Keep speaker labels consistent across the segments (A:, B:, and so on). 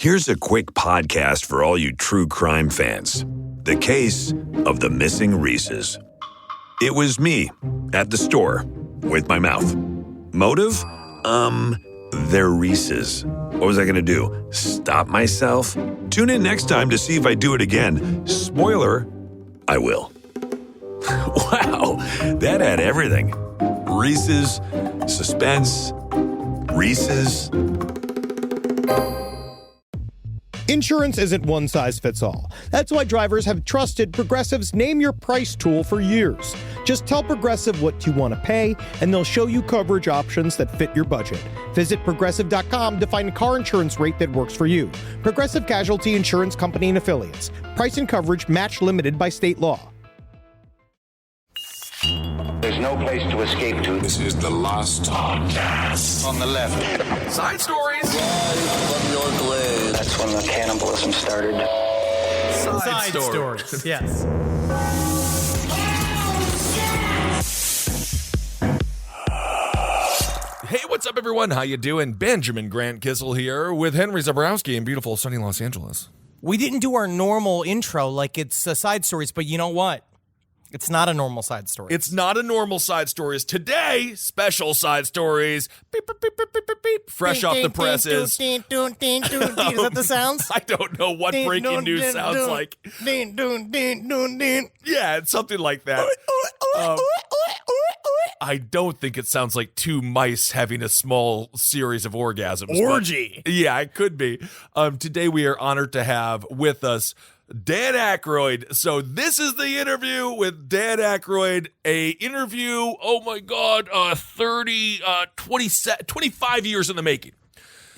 A: Here's a quick podcast for all you true crime fans. The case of the missing Reeses. It was me at the store with my mouth. Motive? They're Reeses. What was I going to do? Stop myself? Tune in next time to see if I do it again. Spoiler, I will. Wow, that had everything. Reeses, suspense, Reeses.
B: Insurance isn't one size fits all. That's why drivers have trusted Progressive's Name Your Price tool for years. Just tell Progressive what you want to pay, and they'll show you coverage options that fit your budget. Visit Progressive.com to find a car insurance rate that works for you. Progressive Casualty Insurance Company and Affiliates. Price and coverage match limited by state law.
C: There's no place to escape to.
D: This is the last podcast.
C: On the left.
D: Side stories.
C: From your glade. That's when the cannibalism started.
E: Side stories. Yes.
F: Hey, what's up, everyone? How you doing? Benjamin Grant Kissel here with Henry Zabrowski in beautiful sunny Los Angeles.
E: We didn't do our normal intro like it's side stories, but you know what? It's not a normal side story.
F: It's not a normal side stories. Today, special side stories. Beep, beep, beep, beep, beep, beep, beep. Fresh off the presses.
E: Is that the sounds?
F: I don't know what breaking news sounds like. Yeah, it's something like that. I don't think it sounds like two mice having a small series of orgasms.
E: Orgy.
F: Yeah, it could be. Today we are honored to have with us Dan Aykroyd. So this is the interview with Dan Aykroyd, a interview, oh my God, 25 years in the making.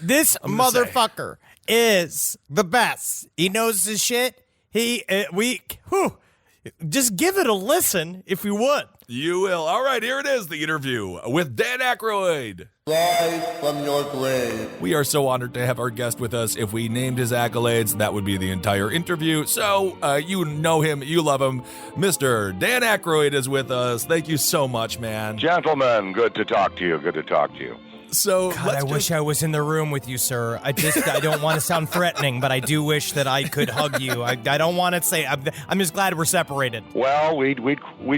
E: This motherfucker is the best. He knows his shit. Just give it a listen if you would.
F: You will. All right, here it is, the interview with Dan Aykroyd.
D: Live from your grave.
F: We are so honored to have our guest with us. If we named his accolades, that would be the entire interview. So you know him, you love him. Mr. Dan Aykroyd is with us. Thank you so much, man.
G: Gentlemen, good to talk to you. Good to talk to you.
F: So
E: God, I wish I was in the room with you, sir. I don't want to sound threatening, but I do wish that I could hug you. I don't want to say. I'm just glad we're separated.
G: Well, we'd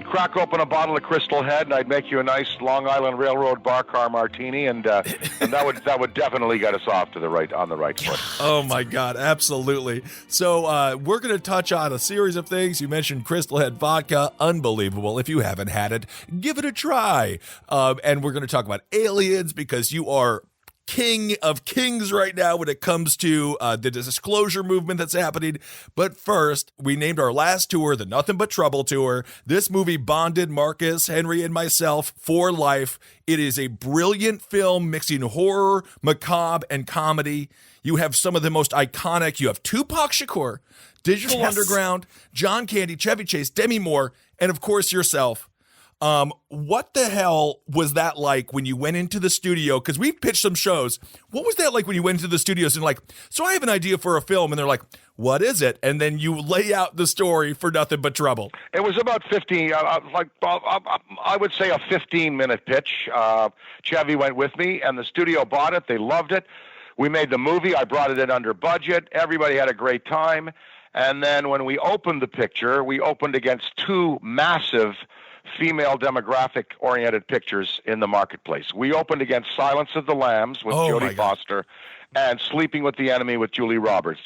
G: crack open a bottle of Crystal Head, and I'd make you a nice Long Island Railroad bar car martini, and that would definitely get us off on the right foot.
F: Oh my God, absolutely. So we're going to touch on a series of things. You mentioned Crystal Head vodka, unbelievable. If you haven't had it, give it a try. And we're going to talk about aliens because you are king of kings right now when it comes to the disclosure movement that's happening. But first, we named our last tour the Nothing But Trouble Tour. This movie bonded Marcus, Henry, and myself for life. It is a brilliant film mixing horror, macabre, and comedy. You have some of the most iconic. You have Tupac Shakur, Digital Underground, John Candy, Chevy Chase, Demi Moore, and of course yourself. What the hell was that like when you went into the studio? Because we've pitched some shows. What was that like when you went into the studios and like, so I have an idea for a film, and they're like, what is it? And then you lay out the story for Nothing But Trouble.
G: It was about 15, I would say a 15-minute pitch. Chevy went with me, and the studio bought it. They loved it. We made the movie. I brought it in under budget. Everybody had a great time. And then when we opened the picture, we opened against two massive female demographic-oriented pictures in the marketplace. We opened against Silence of the Lambs with Jodie Foster and Sleeping with the Enemy with Julia Roberts.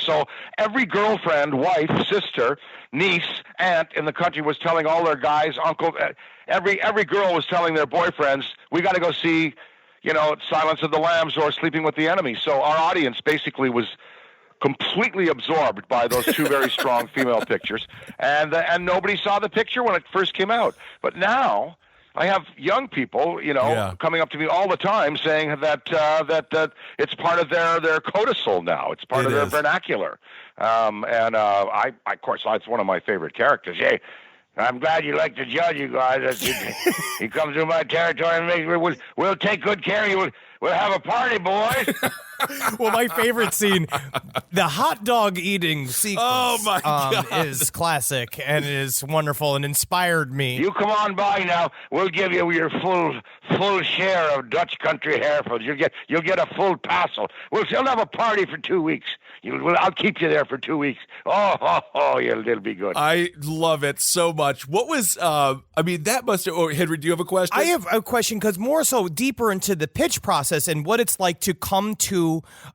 G: So every girlfriend, wife, sister, niece, aunt in the country was telling all their guys, uncle, every girl was telling their boyfriends, we got to go see, Silence of the Lambs or Sleeping with the Enemy. So our audience basically was completely absorbed by those two very strong female pictures, and nobody saw the picture when it first came out. But now I have young people, coming up to me all the time saying that it's part of their codicil now. It's part of their vernacular, and of course, it's one of my favorite characters. Hey, I'm glad you like to judge, you guys. He comes through my territory and we'll take good care of you. We'll have a party, boys.
E: Well, my favorite scene, the hot dog eating sequence,
F: Oh, my God.
E: is classic and is wonderful and inspired me.
G: You come on by now. We'll give you your full share of Dutch country Hereford. You'll get a full parcel. We'll have a party for 2 weeks. I'll keep you there for 2 weeks. It'll be good.
F: I love it so much. What was, that must have, Henry, do you have a question?
E: I have a question because more so deeper into the pitch process and what it's like to come to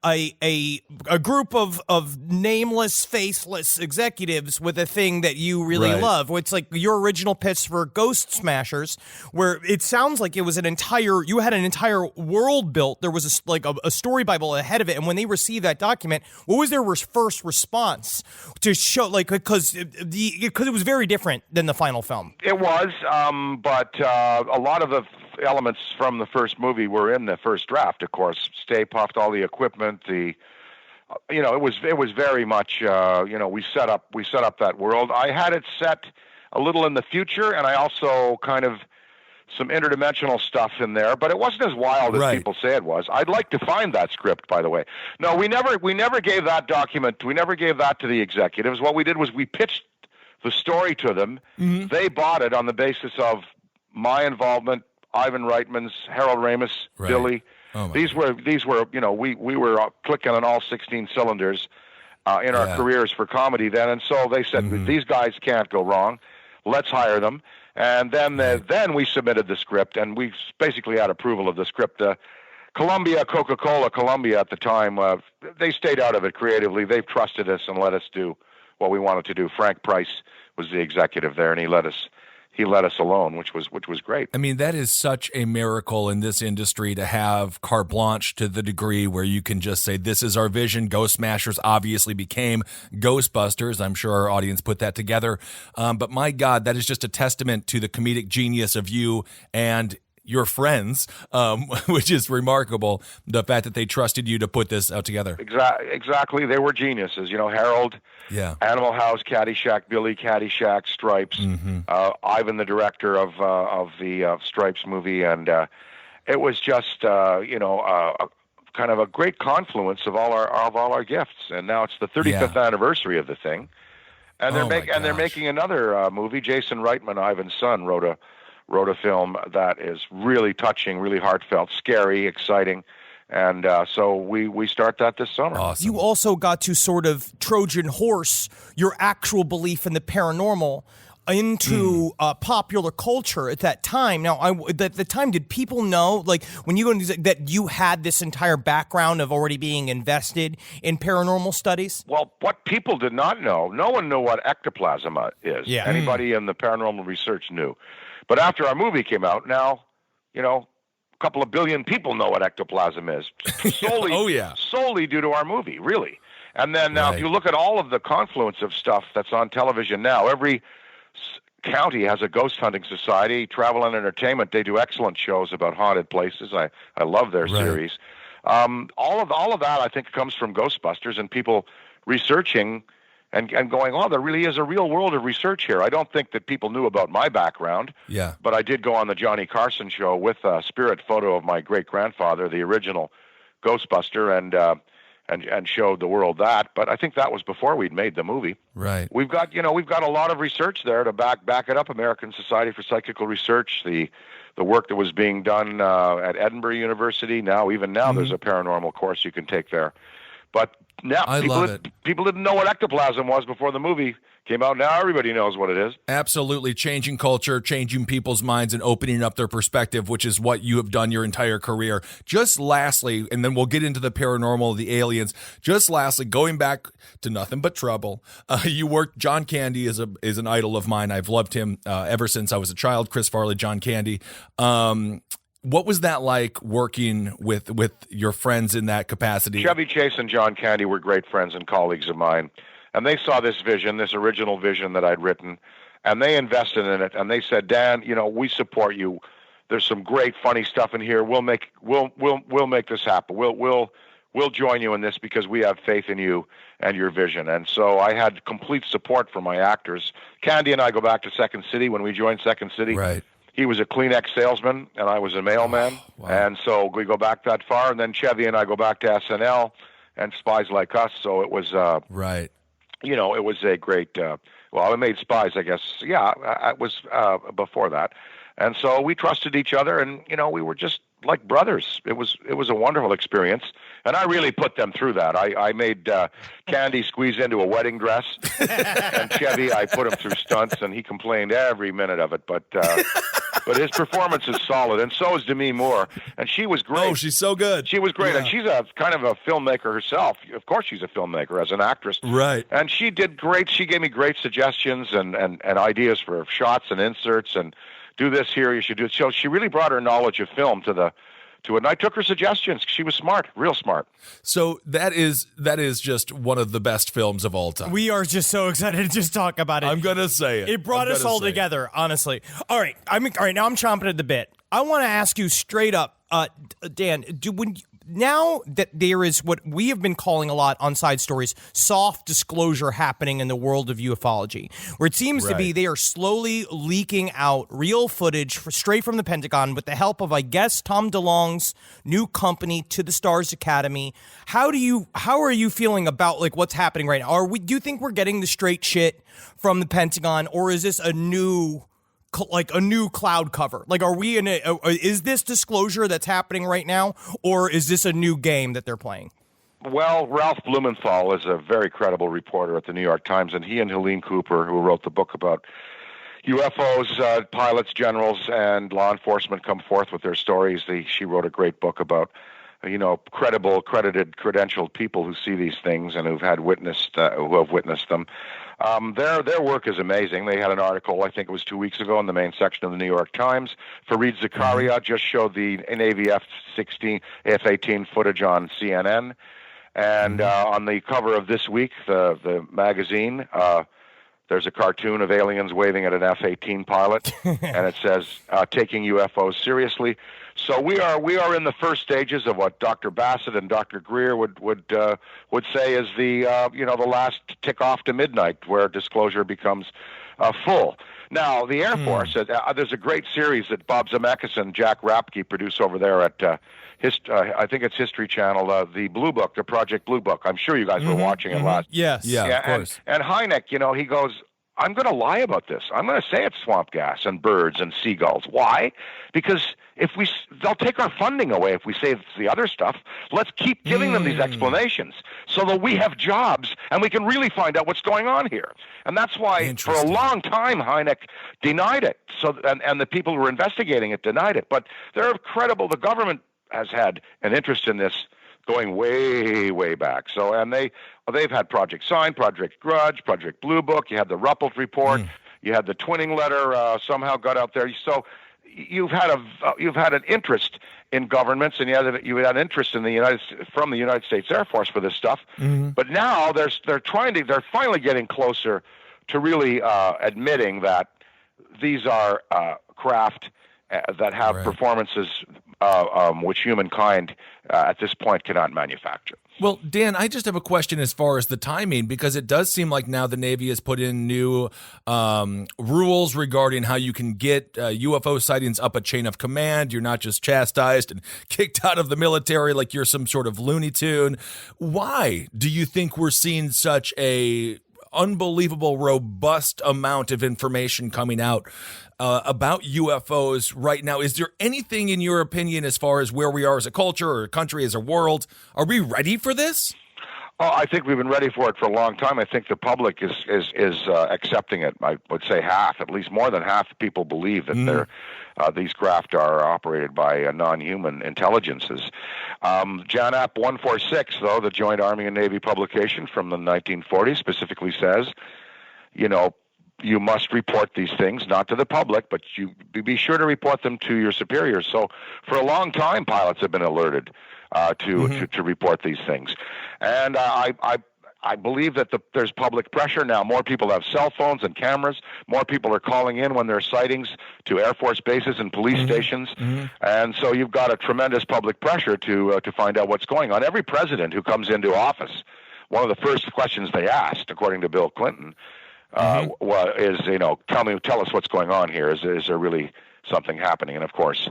E: a group of nameless, faceless executives with a thing that you really
F: Right.
E: love. It's like your original pitch for Ghost Smashers, where it sounds like it was you had an entire world built. There was a story Bible ahead of it. And when they received that document, what was their first response to show, because it was very different than the final film?
G: It was, but a lot of the elements from the first movie were in the first draft. Of course, Stay Puft, all the equipment, it was very much, we set up that world. I had it set a little in the future, and I also kind of some interdimensional stuff in there, but it wasn't as wild as
F: Right.
G: people say it was. I'd like to find that script, by the way. No, we never gave that document. We never gave that to the executives. What we did was we pitched the story to them.
F: Mm-hmm.
G: They bought it on the basis of my involvement, Ivan Reitman's, Harold Ramis,
F: Right.
G: Billy.
F: Oh, my
G: These were we were clicking on all 16 cylinders in our
F: Yeah.
G: careers for comedy then, and so they said these guys can't go wrong. Let's hire them. And then we submitted the script, and we basically had approval of the script. Coca-Cola Columbia at the time, they stayed out of it creatively. They've trusted us and let us do what we wanted to do. Frank Price was the executive there, and he let us alone, which was great.
F: I mean, that is such a miracle in this industry to have carte blanche to the degree where you can just say, this is our vision. Ghost Smashers obviously became Ghostbusters. I'm sure our audience put that together. But my God, that is just a testament to the comedic genius of you and your friends, which is remarkable, the fact that they trusted you to put this out together.
G: Exactly. They were geniuses. Harold,
F: Yeah.
G: Animal House, Caddyshack, Billy, Caddyshack, Stripes, Ivan, the director of the Stripes movie, and it was just kind of a great confluence of all our gifts. And now it's the 35th anniversary of the thing, and they're making another movie. Jason Reitman, Ivan's son, wrote a film that is really touching, really heartfelt, scary, exciting. And so we start that this summer.
F: Awesome.
E: You also got to sort of Trojan horse your actual belief in the paranormal into popular culture at that time. Now, at the time, did people know, like, when you go into that you had this entire background of already being invested in paranormal studies?
G: Well, what people did not know, no one knew what ectoplasm is.
E: Yeah.
G: Anybody in the paranormal research knew. But after our movie came out, now, a couple of billion people know what ectoplasm is. Solely due to our movie, really. And then now, if you look at all of the confluence of stuff that's on television now, every county has a ghost hunting society. Travel and Entertainment, they do excellent shows about haunted places. I love their series. All of that, I think, comes from Ghostbusters and people researching and going, there really is a real world of research here. I don't think that people knew about my background, but I did go on the Johnny Carson show with a spirit photo of my great-grandfather, the original Ghostbuster, and showed the world that. But I think that was before we'd made the movie.
F: Right.
G: We've got a lot of research there to back it up. American Society for Psychical Research, the work that was being done at Edinburgh University. Even now, there's a paranormal course you can take there. But now people didn't know what ectoplasm was before the movie came out. Now everybody knows what it is.
F: Absolutely. Changing culture, changing people's minds, and opening up their perspective, which is what you have done your entire career. Just lastly, and then we'll get into the paranormal, the aliens. Just lastly, going back to Nothing But Trouble, you worked. John Candy is an idol of mine. I've loved him ever since I was a child. Chris Farley, John Candy. What was that like working with your friends in that capacity?
G: Chevy Chase and John Candy were great friends and colleagues of mine. And they saw this vision, this original vision that I'd written, and they invested in it. And they said, Dan, we support you. There's some great funny stuff in here. We'll make this happen. We'll join you in this because we have faith in you and your vision. And so I had complete support from my actors. Candy and I go back to Second City when we joined Second City.
F: Right.
G: He was a Kleenex salesman, and I was a mailman.
F: Wow.
G: And so we go back that far. And then Chevy and I go back to SNL and Spies Like Us. So it was,
F: Right.
G: it was a great, well, I made Spies, I guess. Yeah, it was before that. And so we trusted each other, and, we were just like brothers. It was a wonderful experience. And I really put them through that. I made Candy squeeze into a wedding dress, and Chevy, I put him through stunts, and he complained every minute of it. But his performance is solid, and so is Demi Moore. And she was great.
F: Oh, she's so good.
G: She was great,
F: Yeah.
G: and she's a kind of a filmmaker herself. Of course, she's a filmmaker as an actress.
F: Right.
G: And she did great. She gave me great suggestions and ideas for shots and inserts, and do this here, you should do it. So she really brought her knowledge of film to it, and I took her suggestions. She was smart, real smart.
F: So that is just one of the best films of all time.
E: We are just so excited to just talk about it.
F: I'm gonna say it.
E: It brought us all together, honestly. All right, all right. Now I'm chomping at the bit. I want to ask you straight up, Dan. Now that there is what we have been calling a lot on Side Stories, soft disclosure happening in the world of ufology, where it seems to be they are slowly leaking out real footage straight from the Pentagon with the help of, I guess, Tom DeLonge's new company, To the Stars Academy. How are you feeling about what's happening right now? Do you think we're getting the straight shit from the Pentagon, or is this a new cloud cover? Are we is this disclosure that's happening right now, or is this a new game that they're playing?
G: Well, Ralph Blumenthal is a very credible reporter at the New York Times, and he and Helene Cooper, who wrote the book about UFOs, pilots, generals, and law enforcement, come forth with their stories. She wrote a great book about credible, credentialed people who see these things and who have witnessed them. Their work is amazing. They had an article, I think it was 2 weeks ago, in the main section of the New York Times. Fareed Zakaria just showed the Navy F-18 footage on CNN. And on the cover of this week, the magazine, there's a cartoon of aliens waving at an F-18 pilot, and it says, taking UFOs seriously. So we are in the first stages of what Dr. Bassett and Dr. Greer would say is the last tick off to midnight, where disclosure becomes full. Now the Air Force, there's a great series that Bob Zemeckis and Jack Rapke produce over there at I think it's History Channel, the Blue Book, the Project Blue Book. I'm sure you guys were watching it last.
E: Yes.
F: Yeah, of course.
G: And Hynek, he goes, I'm going to lie about this. I'm going to say it's swamp gas and birds and seagulls. Why? Because they'll take our funding away if we say it's the other stuff. Let's keep giving them these explanations so that we have jobs and we can really find out what's going on here. And that's why for a long time Hynek denied it. So and the people who were investigating it denied it. But they're credible. The government has had an interest in this going way, way back. So, and they've had Project Sign, Project Grudge, Project Blue Book. You had the Ruppelt report. You had the twinning letter somehow got out there. So you've had an interest in governments, and you had interest from the United States Air Force for this stuff. But now they're finally getting closer to really admitting that these are craft that have performances which humankind at this point cannot manufacture.
F: Well, Dan, I just have a question as far as the timing, because it does seem like now the Navy has put in new rules regarding how you can get UFO sightings up a chain of command. You're not just chastised and kicked out of the military like you're some sort of Looney Tune. Why do you think we're seeing such a unbelievable, robust amount of information coming out about UFOs right now? Is there anything, in your opinion, as far as where we are as a culture or a country, as a world? Are we ready for this?
G: Oh, I think we've been ready for it for a long time. I think the public is accepting it. I would say half, at least more than half, the people believe that these craft are operated by non-human intelligences. JANAP 146, though, the Joint Army and Navy publication from the 1940s, specifically says, you must report these things, not to the public, but you be sure to report them to your superiors. So for a long time, pilots have been alerted to report these things. And I believe that there's public pressure now. More people have cell phones and cameras. More people are calling in when there are sightings to Air Force bases and police stations. And so you've got a tremendous public pressure to find out what's going on. Every president who comes into office, one of the first questions they asked, according to Bill Clinton, tell us what's going on here. Is there really something happening. And of course,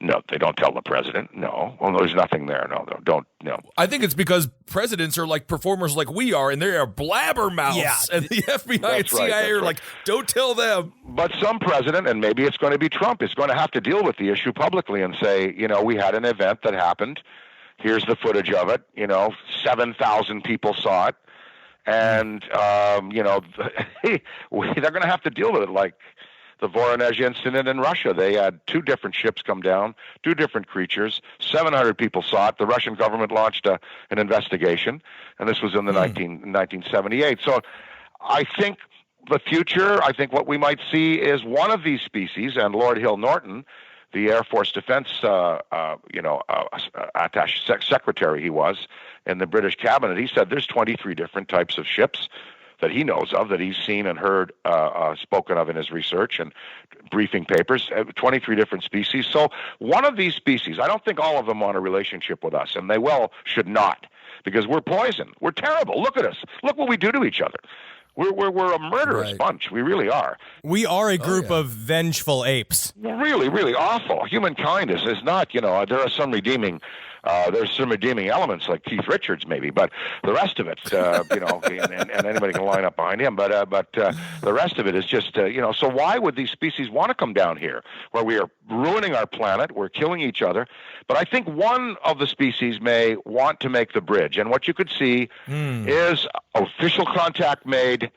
G: no, they don't tell the president. No, well, there's nothing there. No, don't. No.
F: I think it's because presidents are like performers like we are, and they are blabbermouths.
E: Yeah.
F: And the FBI and CIA are like, don't tell them.
G: But some president, and maybe it's going to be Trump, is going to have to deal with the issue publicly and say, we had an event that happened. Here's the footage of it. 7,000 people saw it. And, they're going to have to deal with it like the Voronezh incident in Russia. They had 2 different ships come down, 2 different creatures. 700 people saw it. The Russian government launched an investigation, and this was in the 1978. So I think the future, I think what we might see is one of these species, and Lord Hill Norton, the Air Force Defense, attaché secretary he was in the British cabinet, he said there's 23 different types of ships that he knows of, that he's seen and heard spoken of in his research and briefing papers, 23 different species. So one of these species, I don't think all of them want a relationship with us, and they should not, because we're poison. We're terrible. Look at us. Look what we do to each other. We're a murderous bunch. We really are.
E: We are a group of vengeful apes.
G: Really, really awful. Humankind is not, there are some redeeming elements like Keith Richards maybe, but the rest of it, and anybody can line up behind him, but the rest of it is just, so why would these species want to come down here where we are ruining our planet, we're killing each other? But I think one of the species may want to make the bridge, and what you could see is official contact made,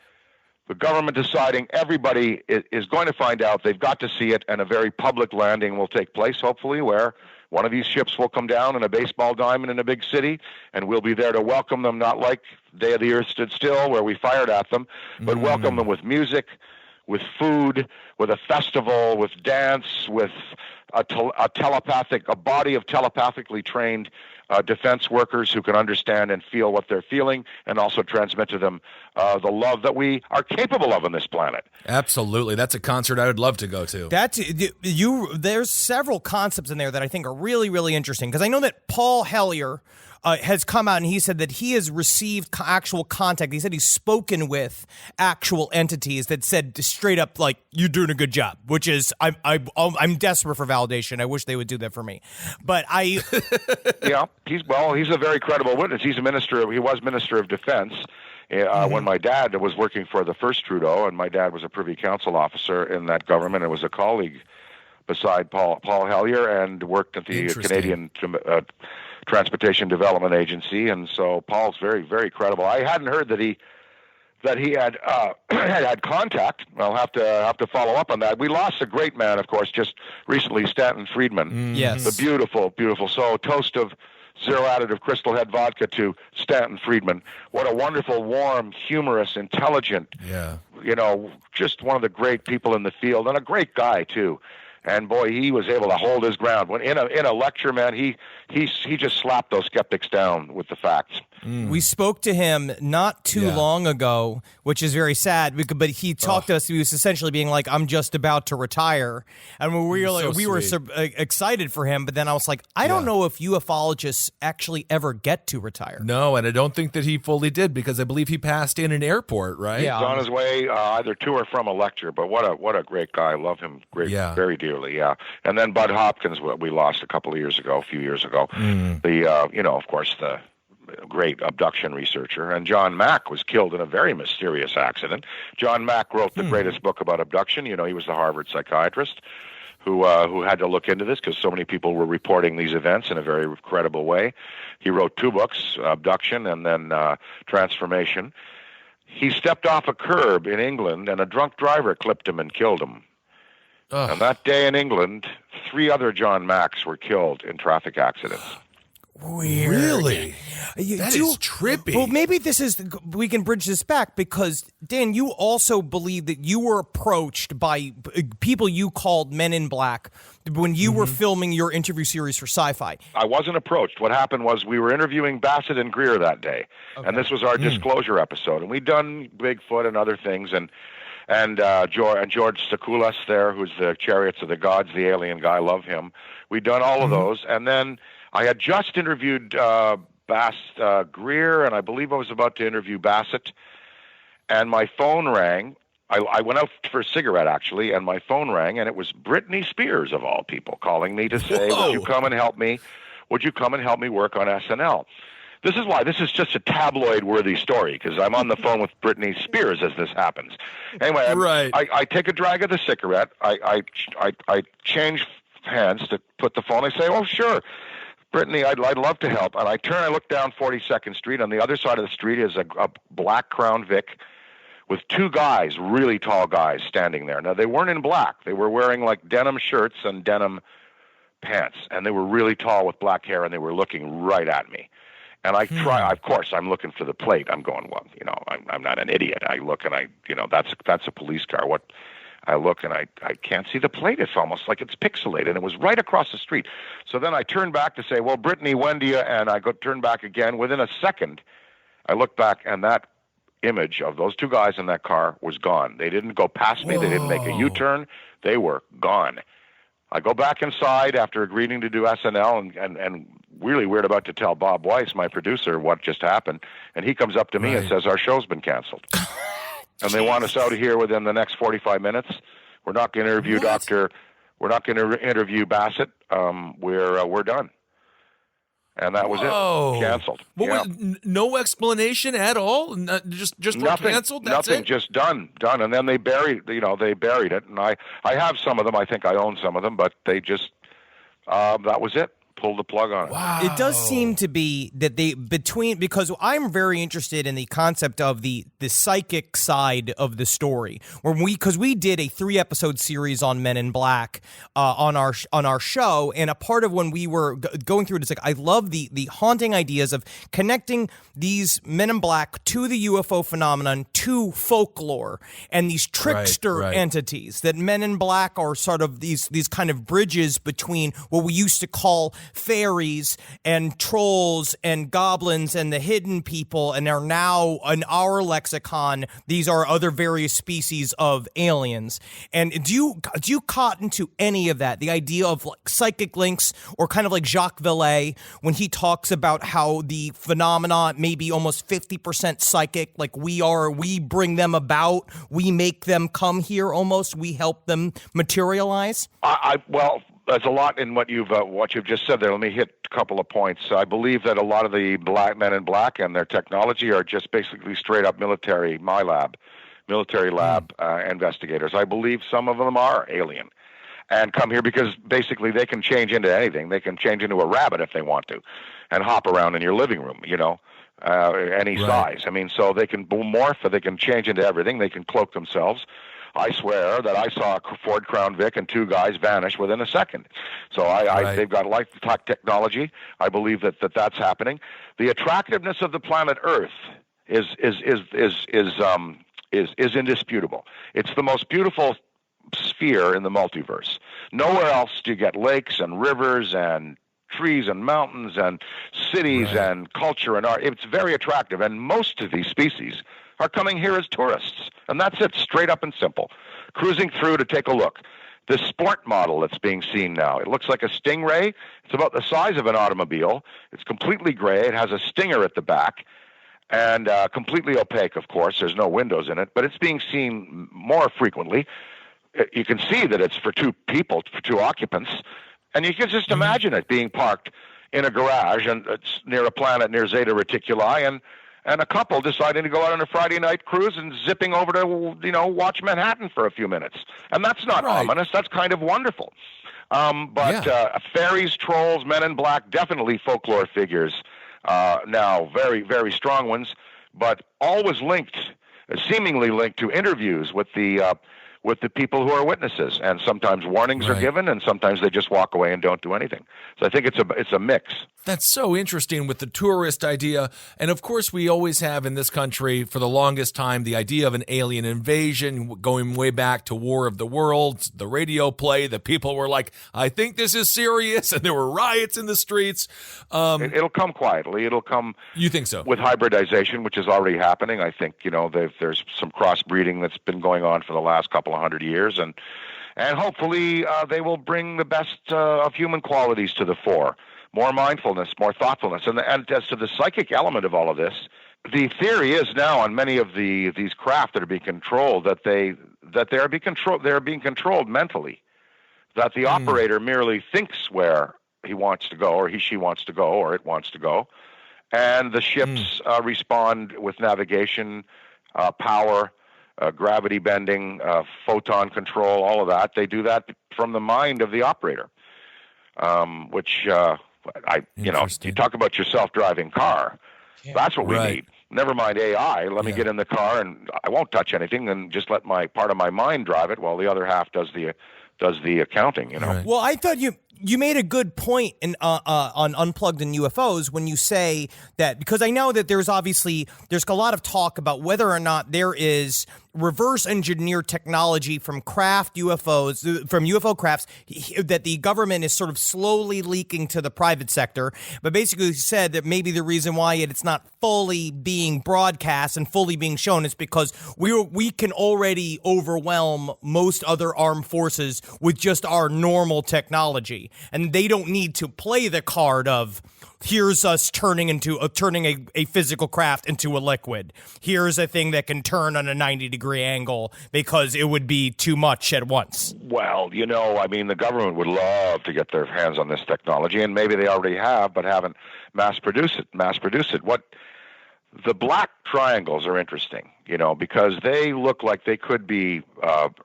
G: the government deciding everybody is going to find out, they've got to see it, and a very public landing will take place, hopefully, where one of these ships will come down in a baseball diamond in a big city, and we'll be there to welcome them, not like Day of the Earth Stood Still, where we fired at them, but welcome them with music, with food, with a festival, with dance, with a body of telepathically trained defense workers who can understand and feel what they're feeling, and also transmit to them the love that we are capable of on this planet.
F: Absolutely. That's a concert I would love to go to.
E: There's several concepts in there that I think are really, really interesting, because I know that Paul Hellyer has come out and he said that he has received actual contact. He said he's spoken with actual entities that said straight up, like, you're doing a good job, which is, I'm desperate for validation. I wish they would do that for me. But
G: yeah, he's a very credible witness. He was Minister of Defense when my dad was working for the first Trudeau, and my dad was a Privy Council officer in that government and was a colleague beside Paul Hellyer, and worked at the Canadian Transportation Development Agency, and so Paul's very, very credible. I hadn't heard that he had had contact. I'll have to follow up on that. We lost a great man, of course, just recently, Stanton Friedman.
E: Yes,
G: the beautiful. So toast of zero additive Crystal Head vodka to Stanton Friedman. What a wonderful, warm, humorous, intelligent. Just one of the great people in the field, and a great guy too. And boy, he was able to hold his ground. When in a lecture, man, he just slapped those skeptics down with the facts.
E: We spoke to him not too long ago, which is very sad. But he talked to us. He was essentially being like, "I'm just about to retire," and we were excited for him. But then I was like, I don't know if ufologists actually ever get to retire.
F: No, and I don't think that he fully did, because I believe he passed in an airport, right?
G: Yeah, he's on his way either to or from a lecture. But what a great guy. I love him very dearly. Yeah, and then Bud Hopkins, we lost a few years ago. Of course, the great abduction researcher, and John Mack was killed in a very mysterious accident. John Mack wrote the greatest book about abduction. He was the Harvard psychiatrist who had to look into this because so many people were reporting these events in a very credible way. He wrote 2 books, Abduction and then Transformation. He stepped off a curb in England, and a drunk driver clipped him and killed him. And that day in England, 3 other John Macks were killed in traffic accidents.
E: Weird.
F: Really? That is trippy.
E: Well, maybe we can bridge this back, because, Dan, you also believe that you were approached by people you called Men in Black when you were filming your interview series for Sci-Fi.
G: I wasn't approached. What happened was we were interviewing Bassett and Greer that day, and this was our disclosure episode, and we'd done Bigfoot and other things, and George Stakoulas there, who's the Chariots of the Gods, the alien guy, love him. We'd done all of those, and then I had just interviewed Greer, and I believe I was about to interview Bassett, and my phone rang, I went out for a cigarette, actually, and my phone rang, and it was Britney Spears, of all people, calling me to say, would you come and help me? Would you come and help me work on SNL? This is why. This is just a tabloid-worthy story, because I'm on the phone with Britney Spears as this happens. Anyway, I take a drag of the cigarette. I change hands to put the phone. I say, oh, sure, Brittany, I'd love to help. And I turn, I look down 42nd Street. On the other side of the street is a black Crown Vic with two guys, really tall guys, standing there. Now, they weren't in black. They were wearing like denim shirts and denim pants, and they were really tall with black hair, and they were looking right at me. And I try, of course, I'm looking for the plate. I'm going, well, I'm not an idiot. I look and that's a police car. I look and I can't see the plate. It's almost like it's pixelated. And it was right across the street. So then I turn back to say, well, Brittany, when do you, and I turn back again. Within a second, I look back, and that image of those two guys in that car was gone. They didn't go past me. They didn't make a U-turn. They were gone. I go back inside after agreeing to do SNL and really weird about to tell Bob Weiss, my producer, what just happened. And he comes up to me and says, our show's been canceled. And they want us out of here within the next 45 minutes. We're not going to interview we're not going to interview Bassett. We're done. And that was it. Canceled.
F: No explanation at all? Just
G: nothing,
F: canceled? That's
G: nothing,
F: it?
G: just done. And then they buried it. And I have some of them. I think I own some of them, but they just, that was it. Pulled the plug on it.
E: Wow. It does seem to be that because I'm very interested in the concept of the psychic side of the story, because we did a 3-episode series on Men in Black on our show, and a part of when we were going through it is like, I love the haunting ideas of connecting these Men in Black to the UFO phenomenon, to folklore, and these trickster entities that Men in Black are sort of these kind of bridges between what we used to call fairies and trolls and goblins and the hidden people, and are now in our lexicon, these are other various species of aliens. And do you cotton to any of that? The idea of like psychic links, or kind of like Jacques Vallée when he talks about how the phenomena may be almost 50% psychic, like we bring them about, we make them come here almost, we help them materialize?
G: Well, there's a lot in what you've just said there. Let me hit a couple of points. I believe that a lot of the black Men in Black and their technology are just basically straight up military lab investigators. I believe some of them are alien and come here because basically they can change into anything. They can change into a rabbit if they want to, and hop around in your living room. Any size. I mean, so they can morph, or they can change into everything. They can cloak themselves. I swear that I saw a Ford Crown Vic and two guys vanish within a second. So they've got life technology. I believe that's happening. The attractiveness of the planet Earth is indisputable. It's the most beautiful sphere in the multiverse. Nowhere else do you get lakes and rivers and trees and mountains and cities and culture and art. It's very attractive, and most of these species are coming here as tourists. And that's it, straight up and simple. Cruising through to take a look. This sport model that's being seen now, it looks like a Stingray. It's about the size of an automobile. It's completely gray. It has a stinger at the back, and completely opaque, of course. There's no windows in it, but it's being seen more frequently. You can see that it's for two people, for two occupants, and you can just imagine it being parked in a garage, and it's near a planet near Zeta Reticuli, and a couple deciding to go out on a Friday night cruise and zipping over to, watch Manhattan for a few minutes. And that's not ominous. That's kind of wonderful. Fairies, trolls, Men in Black, definitely folklore figures now, very, very strong ones, but always seemingly linked to interviews with the people who are witnesses. And sometimes warnings are given, and sometimes they just walk away and don't do anything. So I think it's a mix.
F: That's so interesting with the tourist idea. And of course, we always have in this country for the longest time the idea of an alien invasion, going way back to War of the Worlds, the radio play. The people were like, I think this is serious. And there were riots in the streets.
G: It'll come quietly. It'll come.
F: You think so?
G: With hybridization, which is already happening. I think, there's some crossbreeding that's been going on for the last couple of 100 years. And hopefully they will bring the best of human qualities to the fore. More mindfulness, more thoughtfulness. And as to the psychic element of all of this, The theory is now on many of these craft that are being controlled they're being controlled mentally. That the operator merely thinks where he wants to go, or she wants to go, or it wants to go, and the ships respond with navigation, power, gravity bending, photon control, all of that. They do that from the mind of the operator, which you talk about your self-driving car. That's what we need. Never mind AI. Let me get in the car and I won't touch anything, and just let my part of my mind drive it, while the other half does the accounting. You know.
F: Right.
E: Well, I thought you made a good point on Unplugged and UFOs when you say that, because I know that there's a lot of talk about whether or not there is reverse engineer technology from UFO crafts that the government is sort of slowly leaking to the private sector. But basically said that maybe the reason why it's not fully being broadcast and fully being shown is because we can already overwhelm most other armed forces with just our normal technology. And they don't need to play the card of, here's us turning a physical craft into a liquid. Here's a thing that can turn on a 90-degree angle, because it would be too much at once.
G: Well, the government would love to get their hands on this technology, and maybe they already have, but haven't mass produced it. What the black triangles are interesting, because they look like they could be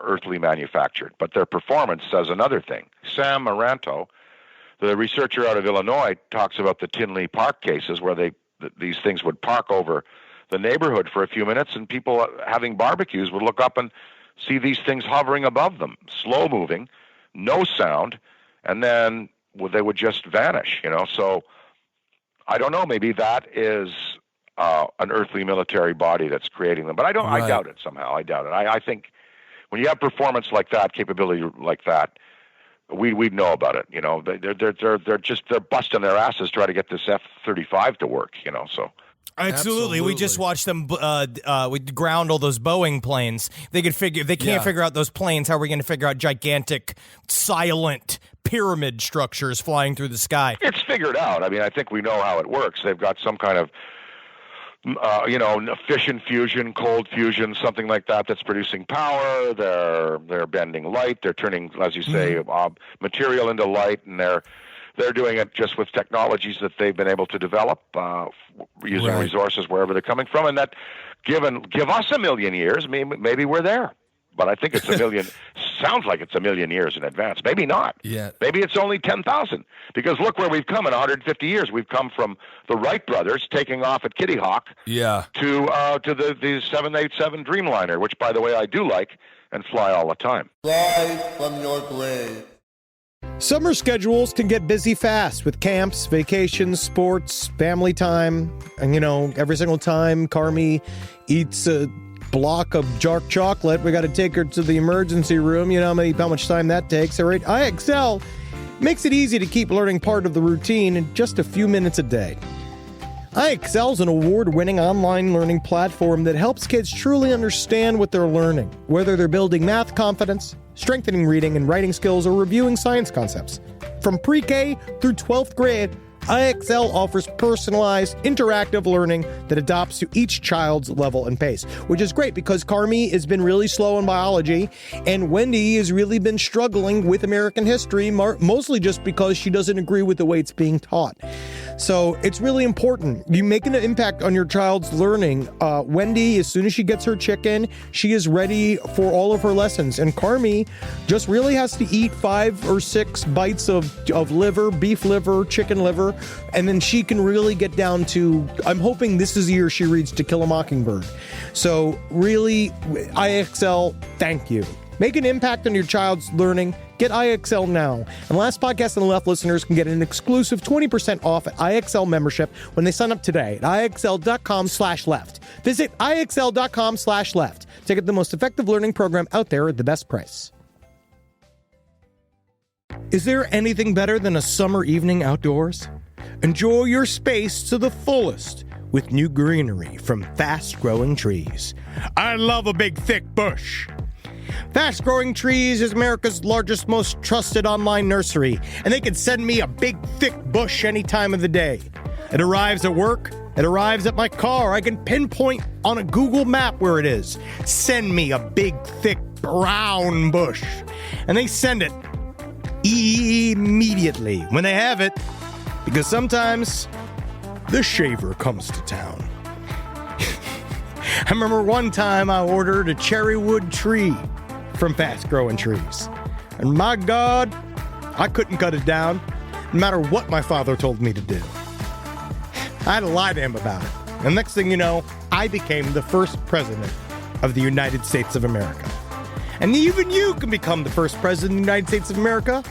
G: earthly manufactured, but their performance says another thing. Sam Maranto, the researcher out of Illinois, talks about the Tinley Park cases where these things would park over the neighborhood for a few minutes, and people having barbecues would look up and see these things hovering above them, slow moving, no sound, and then they would just vanish. So I don't know. Maybe that is an earthly military body that's creating them, but I doubt it somehow. I doubt it. I think when you have performance like that, capability like that, we'd know about it. They're busting their asses trying to get this F-35 to work. So.
E: Absolutely. We just watched them we ground all those Boeing planes. They can't figure out those planes. How are we going to figure out gigantic, silent pyramid structures flying through the sky?
G: It's figured out. I think we know how it works. They've got some kind of fission fusion, cold fusion, something like that, that's producing power. They're bending light. They're turning, as you say, material into light, and they're doing it just with technologies that they've been able to develop using resources wherever they're coming from. And that give us a million years, maybe we're there. But I think it's a million. Sounds like it's a million years in advance. Maybe not. Yeah. Maybe it's only 10,000. Because look where we've come in 150 years. We've come from the Wright brothers taking off at Kitty Hawk. Yeah. To the 787 Dreamliner, which, by the way, I do like and fly all the time.
D: Rise from your grave.
B: Summer schedules can get busy fast with camps, vacations, sports, family time. And, every single time Carmi eats a block of dark chocolate, we got to take her to the emergency room. How much time that takes. All right, IXL makes it easy to keep learning part of the routine in just a few minutes a day. IXL is an award-winning online learning platform that helps kids truly understand what they're learning, whether they're building math confidence, strengthening reading and writing skills, or reviewing science concepts. From pre-K through 12th grade, IXL offers personalized, interactive learning that adapts to each child's level and pace, which is great because Carmi has been really slow in biology, and Wendy has really been struggling with American history, mostly just because she doesn't agree with the way it's being taught. So it's really important. You make an impact on your child's learning. Wendy, as soon as she gets her chicken, she is ready for all of her lessons. And Carmi just really has to eat 5 or 6 bites of liver, beef liver, chicken liver, and then she can really get down to, I'm hoping this is the year she reads To Kill a Mockingbird. So really, IXL, thank you. Make an impact on your child's learning. Get IXL now. And Last Podcast on the Left listeners can get an exclusive 20% off at IXL membership when they sign up today at IXL.com/left. Visit IXL.com/left to get the most effective learning program out there at the best price. Is there anything better than a summer evening outdoors? Enjoy your space to the fullest with new greenery from Fast Growing Trees. I love a big, thick bush. Fast Growing Trees is America's largest, most trusted online nursery, and they can send me a big, thick bush any time of the day. It arrives at work, It arrives at my car. I can pinpoint on a Google map where it is. Send me a big, thick, brown bush. And they send it immediately when they have it, because sometimes the shaver comes to town. I remember one time I ordered a cherry wood tree from Fast Growing Trees. And my God, I couldn't cut it down, no matter what my father told me to do. I had to lie to him about it. And next thing you know, I became the first president of the United States of America. And even you can become the first president of the United States of America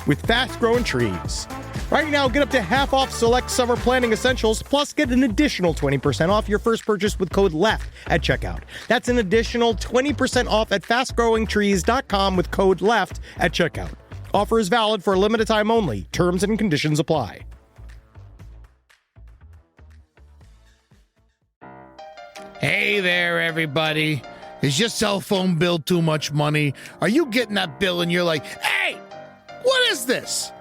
B: with Fast Growing Trees. Right now, get up to half off select summer planting essentials, plus get an additional 20% off your first purchase with code LEFT at checkout. That's an additional 20% off at fastgrowingtrees.com with code LEFT at checkout. Offer is valid for a limited time only. Terms and conditions apply.
H: Hey there, everybody. Is your cell phone bill too much money? Are you getting that bill and you're like, hey, what is this?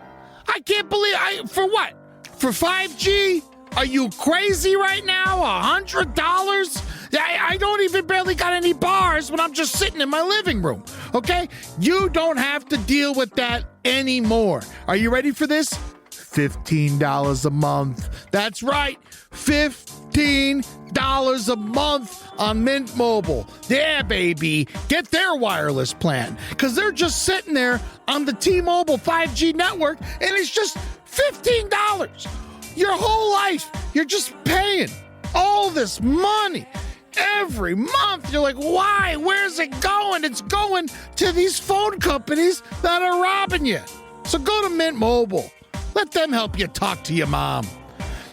H: I can't believe for what? For 5G? Are you crazy right now? $100? I don't even barely got any bars when I'm just sitting in my living room, okay? You don't have to deal with that anymore. Are you ready for this? $15 a month. That's right, $15 a month on Mint Mobile. Yeah, baby. Get their wireless plan, because they're just sitting there on the T-Mobile 5G network, and it's just $15. Your whole life, you're just paying all this money every month. You're like, why? Where's it going? It's going to these phone companies that are robbing you. So go to Mint Mobile. Let them help you talk to your mom.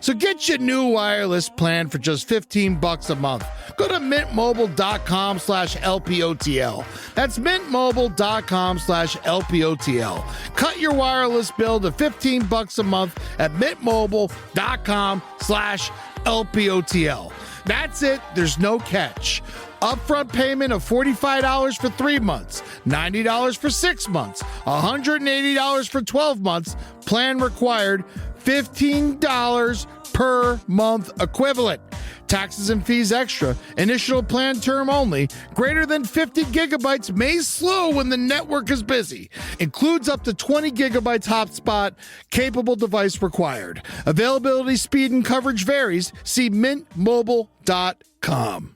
H: So get your new wireless plan for just $15 a month. Go to mintmobile.com/LPOTL. That's mintmobile.com/LPOTL. Cut your wireless bill to $15 a month at mintmobile.com/LPOTL. That's it. There's no catch. Upfront payment of $45 for 3 months, $90 for 6 months, $180 for 12 months. Plan required, $15 per month equivalent. Taxes and fees extra. Initial plan term only. Greater than 50 gigabytes may slow when the network is busy. Includes up to 20 gigabytes hotspot. Capable device required. Availability, speed, and coverage varies. See mintmobile.com.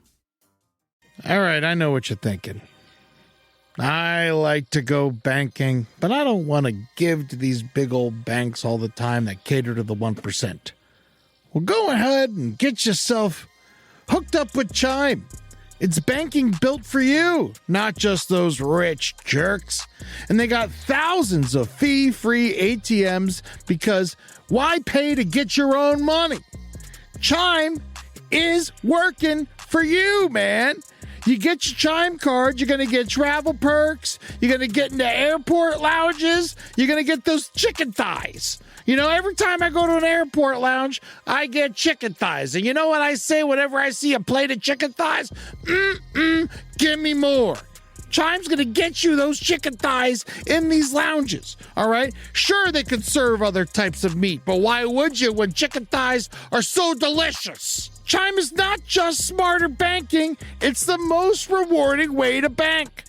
H: All right, I know what you're thinking. I like to go banking, but I don't want to give to these big old banks all the time that cater to the 1%. Well, go ahead and get yourself hooked up with Chime. It's banking built for you, not just those rich jerks. And they got thousands of fee-free ATMs, because why pay to get your own money? Chime is working for you, man. You get your Chime card, you're going to get travel perks, you're going to get into airport lounges, you're going to get those chicken thighs. You know, every time I go to an airport lounge, I get chicken thighs. And you know what I say whenever I see a plate of chicken thighs? Give me more. Chime's going to get you those chicken thighs in these lounges, all right? Sure, they could serve other types of meat, but why would you when chicken thighs are so delicious? Chime is not just smarter banking, it's the most rewarding way to bank.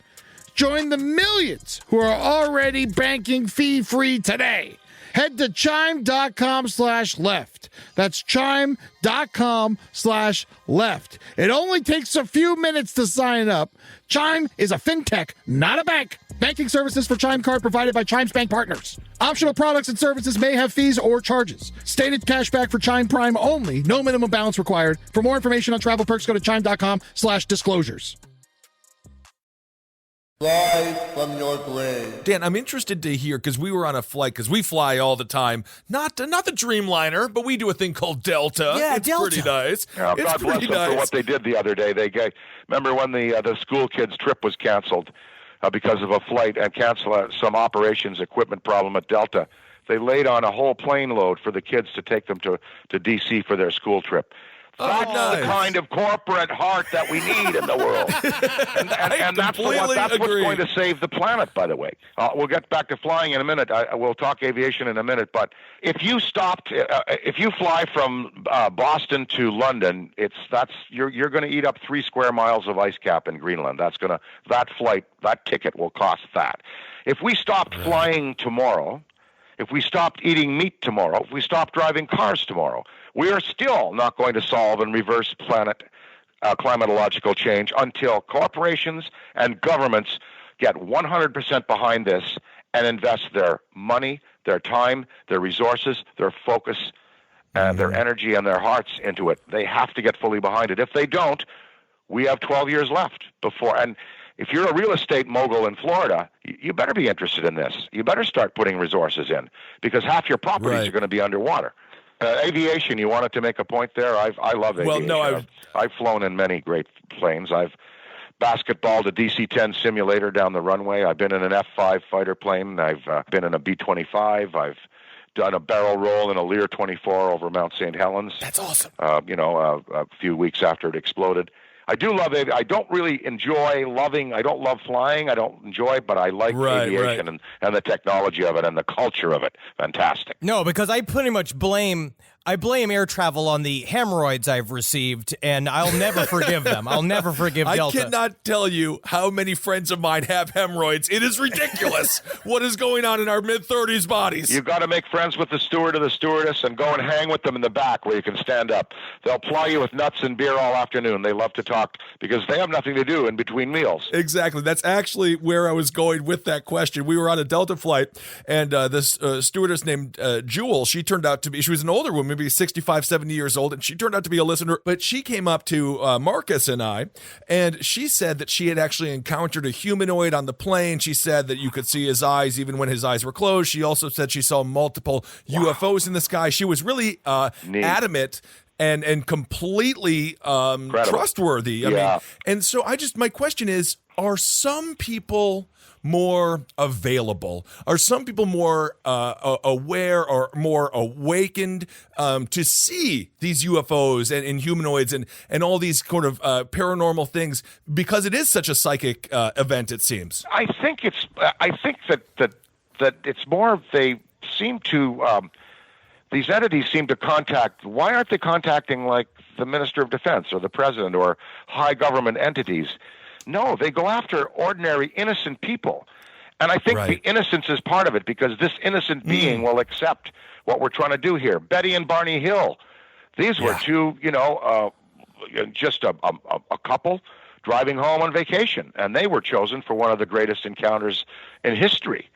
H: Join the millions who are already banking fee-free today. Head to chime.com/left. That's chime.com/left. It only takes a few minutes to sign up. Chime is a fintech, not a bank. Banking services for Chime Card provided by Chime's bank partners. Optional products and services may have fees or charges. Stated cashback for Chime Prime only. No minimum balance required. For more information on travel perks, go to chime.com/disclosures.
D: Live from your grave.
F: Dan, I'm interested to hear, because we were on a flight, because we fly all the time. Not the Dreamliner, but we do a thing called Delta.
E: Yeah,
F: it's
E: Delta.
F: pretty nice.
G: Yeah,
F: it's
G: God bless
F: pretty
G: them
F: nice.
G: for what they did the other day. Remember when the school kids' trip was canceled because of a flight and some operations equipment problem at Delta. They laid on a whole plane load for the kids to take them to D.C. for their school trip. That's the kind of corporate heart that we need in the world. And that's what's going to save the planet, by the way. We'll get back to flying in a minute. We'll talk aviation in a minute. But if you fly from Boston to London, you're going to eat up 3 square miles of ice cap in Greenland. That ticket will cost that. If we stopped flying tomorrow, if we stopped eating meat tomorrow, if we stopped driving cars tomorrow, we are still not going to solve and reverse climatological change until corporations and governments get 100% behind this and invest their money, their time, their resources, their focus, and their energy and their hearts into it. They have to get fully behind it. If they don't, we have 12 years left before. And if you're a real estate mogul in Florida, you better be interested in this. You better start putting resources in, because half your properties are going to be underwater. Aviation, you wanted to make a point there? I love aviation. Well, no, I've flown in many great planes. I've basketballed a DC-10 simulator down the runway. I've been in an F-5 fighter plane. I've been in a B-25. I've done a barrel roll in a Lear 24 over Mount St. Helens.
E: That's awesome.
G: A few weeks after it exploded. I do love it. I don't really I don't love flying. I don't enjoy it, but I like aviation and the technology of it and the culture of it. Fantastic.
E: No, because I pretty much blame air travel on the hemorrhoids I've received, and I'll never forgive them. I'll never forgive Delta.
F: I cannot tell you how many friends of mine have hemorrhoids. It is ridiculous what is going on in our mid-30s bodies.
G: You've got to make friends with the steward or the stewardess and go and hang with them in the back where you can stand up. They'll ply you with nuts and beer all afternoon. They love to talk because they have nothing to do in between meals.
F: Exactly. That's actually where I was going with that question. We were on a Delta flight, and this stewardess named Jewel, she was an older woman, maybe 65, 70 years old, and she turned out to be a listener, but she came up to Marcus and I, and she said that she had actually encountered a humanoid on the plane. She said that you could see his eyes even when his eyes were closed. She also said she saw multiple UFOs in the sky. She was really adamant and completely trustworthy. I mean, and so my question is, are some people more available? Are some people more aware or more awakened to see these UFOs and humanoids and all these kind of paranormal things, because it is such a psychic event, it seems?
G: I think that it's more they seem to these entities seem to contact. Why aren't they contacting like the Minister of Defense or the President or high government entities? No, they go after ordinary, innocent people. And I think the innocence is part of it, because this innocent being will accept what we're trying to do here. Betty and Barney Hill, these were two, just a couple driving home on vacation. And they were chosen for one of the greatest encounters in history.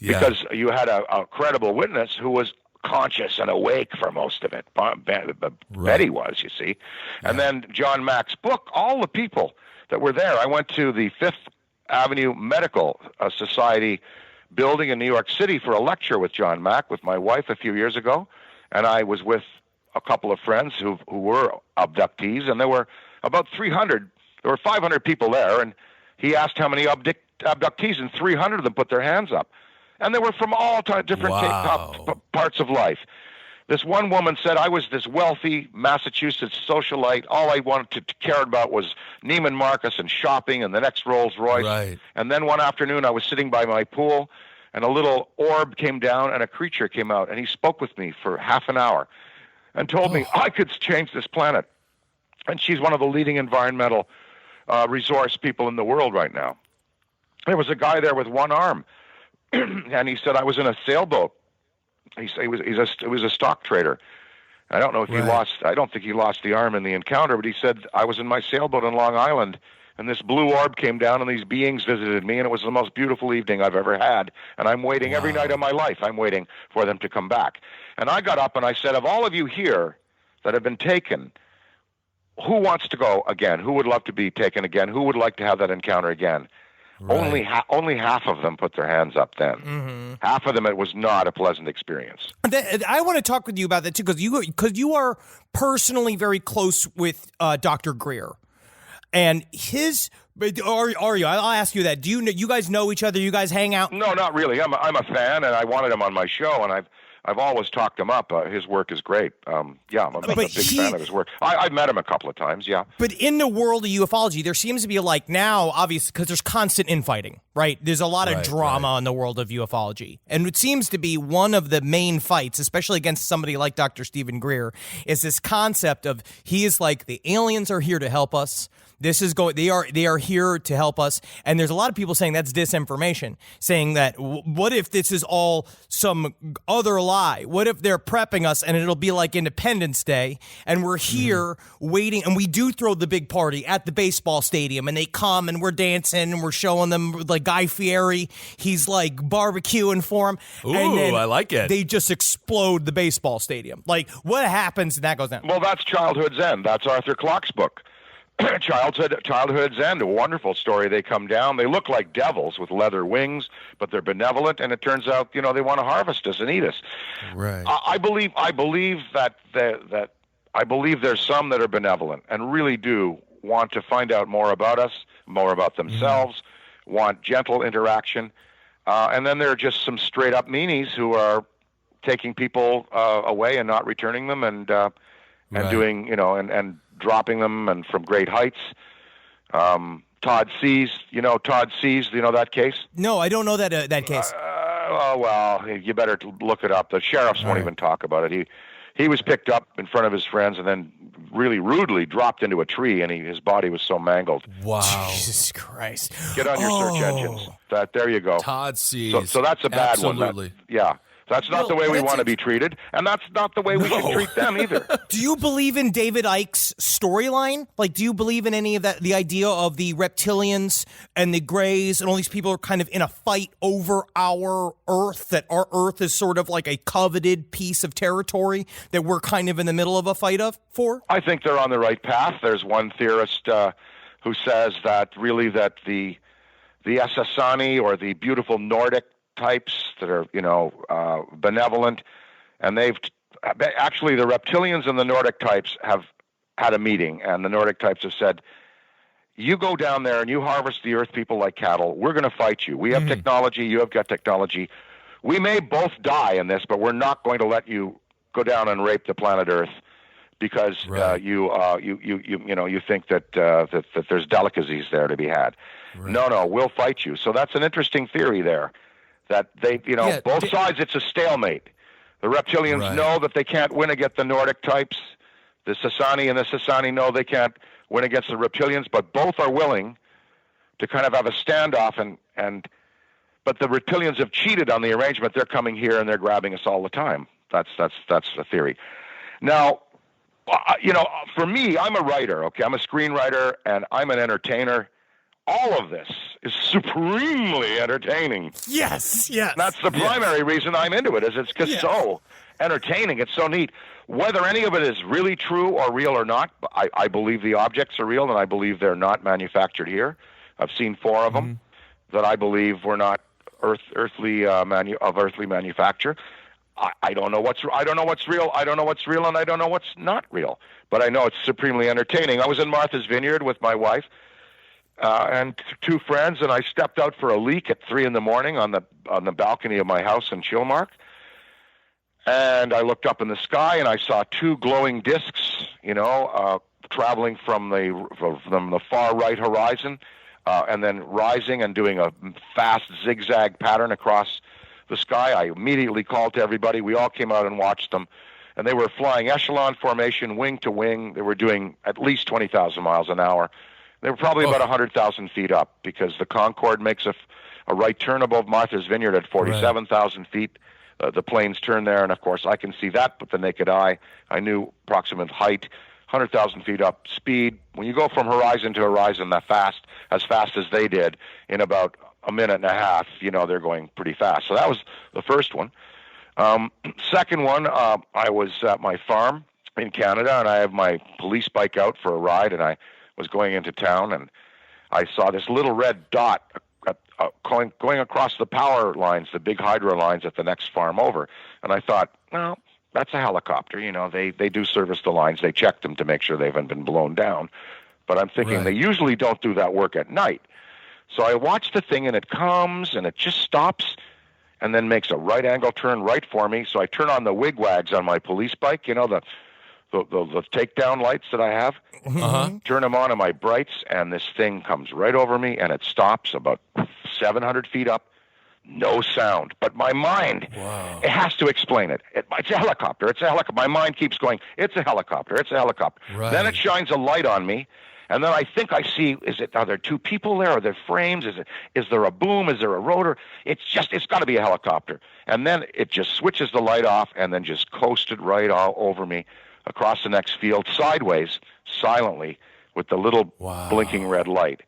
G: Because you had a credible witness who was conscious and awake for most of it. Betty was, you see. And then John Mack's book, all the people that were there. I went to the Fifth Avenue Medical Society building in New York City for a lecture with John Mack with my wife a few years ago, and I was with a couple of friends who were abductees, and there were about 300. There were 500 people there, and he asked how many abductees, and 300 of them put their hands up, and they were from all different parts of life. This one woman said, I was this wealthy Massachusetts socialite. All I wanted to care about was Neiman Marcus and shopping and the next Rolls Royce.
F: Right.
G: And then one afternoon I was sitting by my pool, and a little orb came down and a creature came out, and he spoke with me for half an hour and told me I could change this planet. And she's one of the leading environmental resource people in the world right now. There was a guy there with one arm, and he said, I was in a sailboat. He was a stock trader. I don't know if he lost. I don't think he lost the arm in the encounter, but he said, I was in my sailboat on Long Island, and this blue orb came down, and these beings visited me, and it was the most beautiful evening I've ever had. And I'm waiting every night of my life. I'm waiting for them to come back. And I got up and I said, of all of you here that have been taken, who wants to go again? Who would love to be taken again? Who would like to have that encounter again? Right. Only half of them put their hands up then. Mm-hmm. Half of them, it was not a pleasant experience.
E: I want to talk with you about that too, because you are personally very close with Dr. Greer, and his. Are you? I'll ask you that. Do you guys know each other? You guys hang out?
G: No, not really. I'm a fan, and I wanted him on my show, and I've always talked him up. His work is great. I'm a big fan of his work. I've met him a couple of times, yeah.
E: But in the world of ufology, there seems to be like now, obviously, because there's constant infighting, right? There's a lot of drama in the world of ufology. And it seems to be one of the main fights, especially against somebody like Dr. Stephen Greer, is this concept of he is like, the aliens are here to help us. This is going. They are here to help us, and there's a lot of people saying that's disinformation, saying that what if this is all some other lie? What if they're prepping us, and it'll be like Independence Day, and we're here waiting, and we do throw the big party at the baseball stadium, and they come, and we're dancing, and we're showing them like Guy Fieri, he's like barbecuing for them.
F: Ooh,
E: and then
F: I like it.
E: They just explode the baseball stadium. Like what happens? And that goes down.
G: Well, that's Childhood's End. That's Arthur Clarke's book. Childhood's End, a wonderful story. They come down. They look like devils with leather wings, but they're benevolent, and it turns out, they want to harvest us and eat us.
F: Right.
G: I believe that I believe there's some that are benevolent and really do want to find out more about us, more about themselves, want gentle interaction, and then there are just some straight up meanies who are taking people away and not returning them, and doing, and dropping them and from great heights. Todd Sees, that case?
E: No, I don't know that case.
G: Well, you better look it up. The sheriffs won't even talk about it. He was picked up in front of his friends and then really rudely dropped into a tree, and his body was so mangled.
F: Wow.
E: Jesus Christ.
G: Get on your search engines. There you go.
F: Todd Sees.
G: So that's a bad one.
F: Absolutely.
G: Yeah. That's not the way we want to be treated, and that's not the way we should treat them either.
E: Do you believe in David Icke's storyline? Like, do you believe in any of that, the idea of the reptilians and the Greys and all these people are kind of in a fight over our Earth, that our Earth is sort of like a coveted piece of territory that we're kind of in the middle of a fight for?
G: I think they're on the right path. There's one theorist who says that really that the Essassani, or the beautiful Nordic types that are, benevolent, and actually the reptilians and the Nordic types have had a meeting, and the Nordic types have said, you go down there and you harvest the Earth people like cattle. We're going to fight you. We have technology. You have got technology. We may both die in this, but we're not going to let you go down and rape the planet Earth because you think that there's delicacies there to be had. Right. No, we'll fight you. So that's an interesting theory there. That they, both sides, it's a stalemate. The reptilians know that they can't win against the Nordic types. The Sassani and the Sassani know they can't win against the reptilians, but both are willing to kind of have a standoff. But the reptilians have cheated on the arrangement. They're coming here and they're grabbing us all the time. That's the theory. Now, for me, I'm a writer. Okay, I'm a screenwriter and I'm an entertainer. All of this is supremely entertaining.
E: Yes.
G: That's the primary reason I'm into it, is it's just so entertaining. It's so neat. Whether any of it is really true or real or not, I believe the objects are real, and I believe they're not manufactured here. I've seen 4 of them that I believe were not earthly manufacture. I don't know what's real. I don't know what's real, and I don't know what's not real. But I know it's supremely entertaining. I was in Martha's Vineyard with my wife and 2 friends, and I stepped out for a leak at 3 a.m. on the balcony of my house in Chilmark. And I looked up in the sky, and I saw 2 glowing discs, traveling from the far right horizon, and then rising and doing a fast zigzag pattern across the sky. I immediately called to everybody. We all came out and watched them. And they were flying echelon formation, wing to wing. They were doing at least 20,000 miles an hour. They were probably about 100,000 feet up, because the Concorde makes a right turn above Martha's Vineyard at 47,000 feet. The planes turn there, and of course I can see that with the naked eye. I knew approximate height, 100,000 feet up, speed. When you go from horizon to horizon that fast, as fast as they did, in about a minute and a half, they're going pretty fast. So that was the first one. Second one, I was at my farm in Canada, and I have my police bike out for a ride, and I was going into town, and I saw this little red dot going across the power lines, the big hydro lines at the next farm over. And I thought, well, that's a helicopter. They do service the lines. They check them to make sure they haven't been blown down. But I'm thinking they usually don't do that work at night. So I watch the thing, and it comes, and it just stops, and then makes a right angle turn right for me. So I turn on the wigwags on my police bike, the takedown lights that I have. Turn them on my brights, and this thing comes right over me, and it stops about 700 feet up. No sound. But my mind, it has to explain it. It's a helicopter. It's a helicopter. My mind keeps going, it's a helicopter. It's a helicopter.
F: Right.
G: Then it shines a light on me, and then I think I see, are there two people there? Are there frames? Is there a boom? Is there a rotor? It's got to be a helicopter. And then it just switches the light off and then just coasted right all over me across the next field, sideways, silently, with the little blinking red light.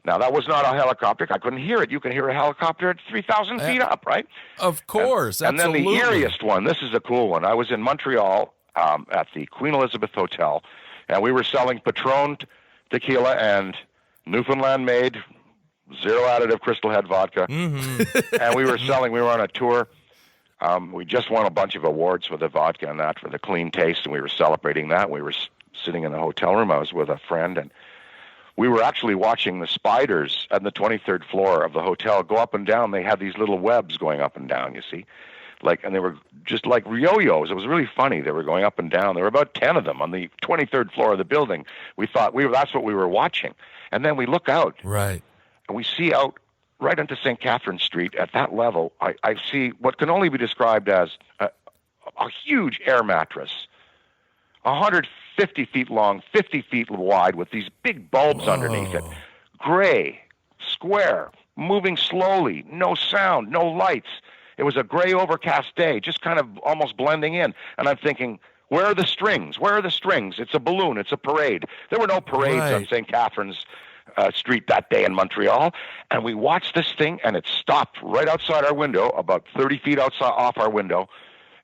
G: Now, that was not a helicopter. I couldn't hear it. You can hear a helicopter at 3,000 feet up, right?
F: Of course,
G: and then the eeriest one, this is a cool one. I was in Montreal at the Queen Elizabeth Hotel, and we were selling Patron tequila and Newfoundland-made, zero-additive Crystal Head vodka. And we were on a tour. We just won a bunch of awards for the vodka and that, for the clean taste, and we were celebrating that. We were sitting in the hotel room. I was with a friend, and we were actually watching the spiders on the 23rd floor of the hotel go up and down. They had these little webs going up and down, you see. And they were just like yo-yos. It was really funny. They were going up and down. There were about 10 of them on the 23rd floor of the building. We thought that's what we were watching. And then we look out.
F: Right.
G: And we see out right onto St. Catherine Street at that level. I see what can only be described as a huge air mattress, 150 feet long, 50 feet wide, with these big bulbs underneath it. Gray, square, moving slowly, no sound, no lights. It was a gray, overcast day, just kind of almost blending in. And I'm thinking, where are the strings? Where are the strings? It's a balloon. It's a parade. There were no parades on St. Catherine's Street that day in Montreal. And we watched this thing, and it stopped right outside our window, about 30 feet off our window.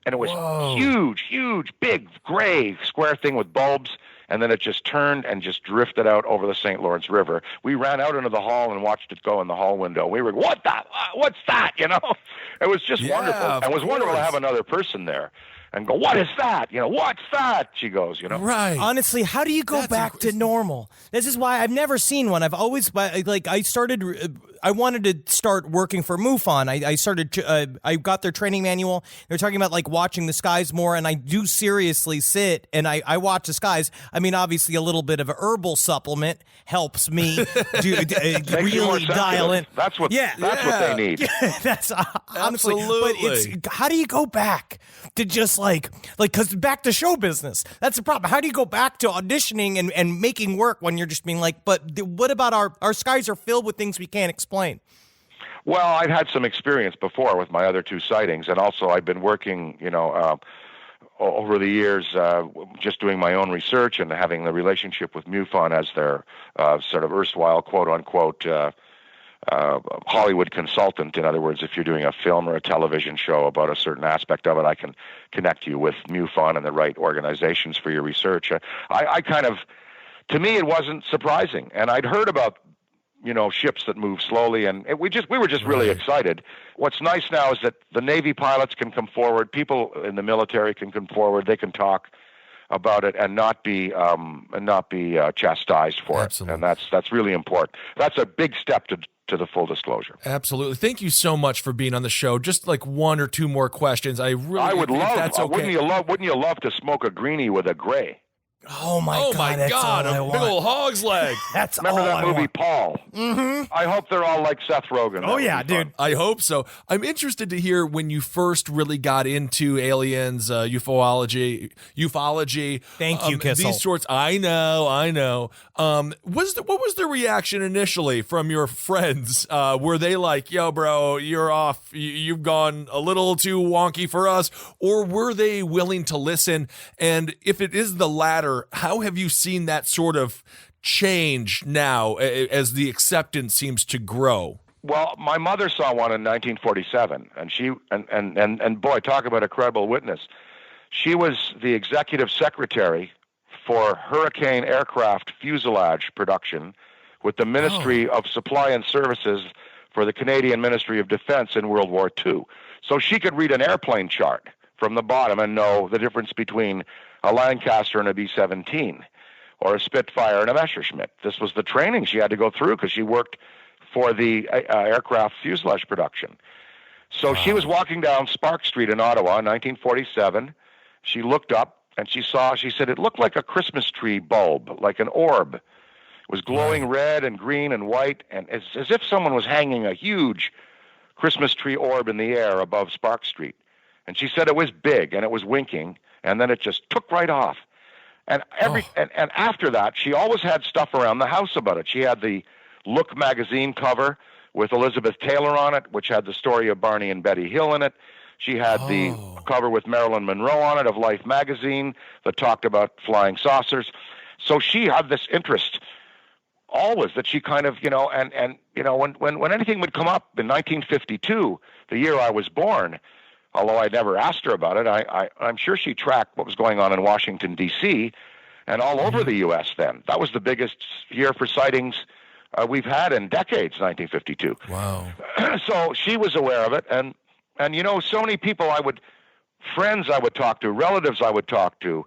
G: And it was huge, big, gray, square thing with bulbs. And then it just turned and just drifted out over the St. Lawrence River. We ran out into the hall and watched it go in the hall window. We were, what's that? It was just wonderful. And it was wonderful to have another person there and go, what is that? What's that? She goes,
F: Right.
E: Honestly, how do you go back to normal? This is why I've never seen one. I've always, I wanted to start working for MUFON. I got their training manual. They're talking about watching the skies more, and I do seriously sit and I watch the skies. I mean, obviously a little bit of a herbal supplement helps me really dial in.
G: That's what they need.
E: That's honestly,
F: absolutely.
E: But it's, how do you go back to just because back to show business? That's the problem. How do you go back to auditioning and making work when you're just being but what about our skies are filled with things we can't explain?
G: Well, I've had some experience before with my other two sightings, and also I've been working, over the years, just doing my own research and having the relationship with MUFON as their sort of erstwhile quote-unquote Hollywood consultant. In other words, if you're doing a film or a television show about a certain aspect of it, I can connect you with MUFON and the right organizations for your research. To me, it wasn't surprising, and I'd heard about ships that move slowly, and we were just really excited. What's nice now is that the Navy pilots can come forward, people in the military can come forward, they can talk about it and not be chastised for
F: Absolutely.
G: it, and that's really important. That's a big step to the full disclosure.
F: Absolutely. Thank you so much for being on the show. Just one or two more questions. I would
G: love.
F: That's okay.
G: Wouldn't you love to smoke a greenie with a gray?
E: Oh my God!
F: A big old hog's leg.
G: Remember that movie, Paul?
E: Mm-hmm.
G: I hope they're all like Seth Rogen.
E: Oh yeah, dude.
F: I hope so. I'm interested to hear when you first really got into aliens, ufology.
E: Thank you, Kissel.
F: These sorts. I know. What was the reaction initially from your friends? Were they like, "Yo, bro, you're off. You've gone a little too wonky for us," or were they willing to listen? And if it is the latter, how have you seen that sort of change now as the acceptance seems to grow?
G: Well, my mother saw one in 1947, and she and boy, talk about a credible witness. She was the executive secretary for Hurricane aircraft fuselage production with the Ministry of Supply and Services for the Canadian Ministry of Defense in World War II. So she could read an airplane chart from the bottom and know the difference between a Lancaster and a B-17, or a Spitfire and a Messerschmitt. This was the training she had to go through because she worked for the aircraft fuselage production. So she was walking down Spark Street in Ottawa in 1947. She looked up and she said it looked like a Christmas tree bulb, like an orb. It was glowing red and green and white, and as if someone was hanging a huge Christmas tree orb in the air above Spark Street. And she said it was big and it was winking, and then it just took right off. And and after that, she always had stuff around the house about it. She had the Look magazine cover with Elizabeth Taylor on it, which had the story of Barney and Betty Hill in it. She had the cover with Marilyn Monroe on it of Life magazine that talked about flying saucers. So she had this interest always that she kind of, when anything would come up in 1952, the year I was born, although I never asked her about it, I'm sure she tracked what was going on in Washington, D.C., and all over the U.S. then. That was the biggest year for sightings we've had in decades, 1952.
F: Wow.
G: So she was aware of it, and so many people friends I would talk to, relatives I would talk to,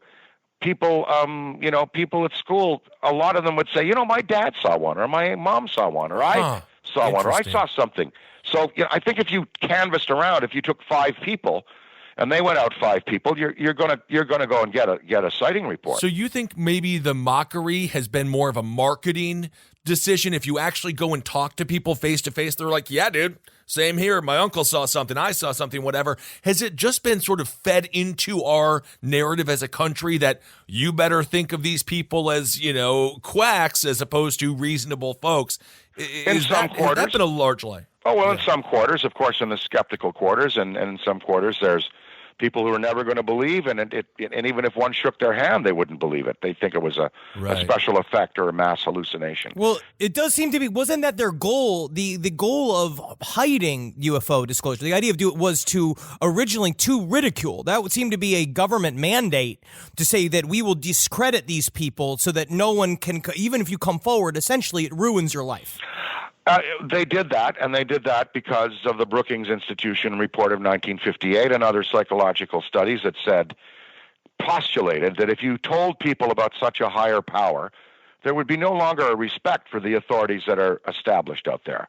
G: people at school, a lot of them would say, my dad saw one, or my mom saw one, or I saw one, or I saw something. So I think if you canvassed around, if you took 5 people, and they went out 5 people, you're gonna go and get a sighting report.
F: So you think maybe the mockery has been more of a marketing decision? If you actually go and talk to people face to face, they're like, yeah, dude, same here. My uncle saw something. I saw something, whatever. Has it just been sort of fed into our narrative as a country that you better think of these people as, quacks as opposed to reasonable folks? Has that been a large lie?
G: Oh, well, in some quarters, of course, in the skeptical quarters, and in some quarters, there's people who are never going to believe, and even if one shook their hand, they wouldn't believe it. They think it was a special effect or a mass hallucination.
E: Well, it does seem to be. Wasn't that their goal? The goal of hiding UFO disclosure, the idea of was to originally to ridicule. That would seem to be a government mandate to say that we will discredit these people so that no one can, even if you come forward, essentially it ruins your life.
G: They did that, and they did that because of the Brookings Institution report of 1958 and other psychological studies that postulated that if you told people about such a higher power, there would be no longer a respect for the authorities that are established out there,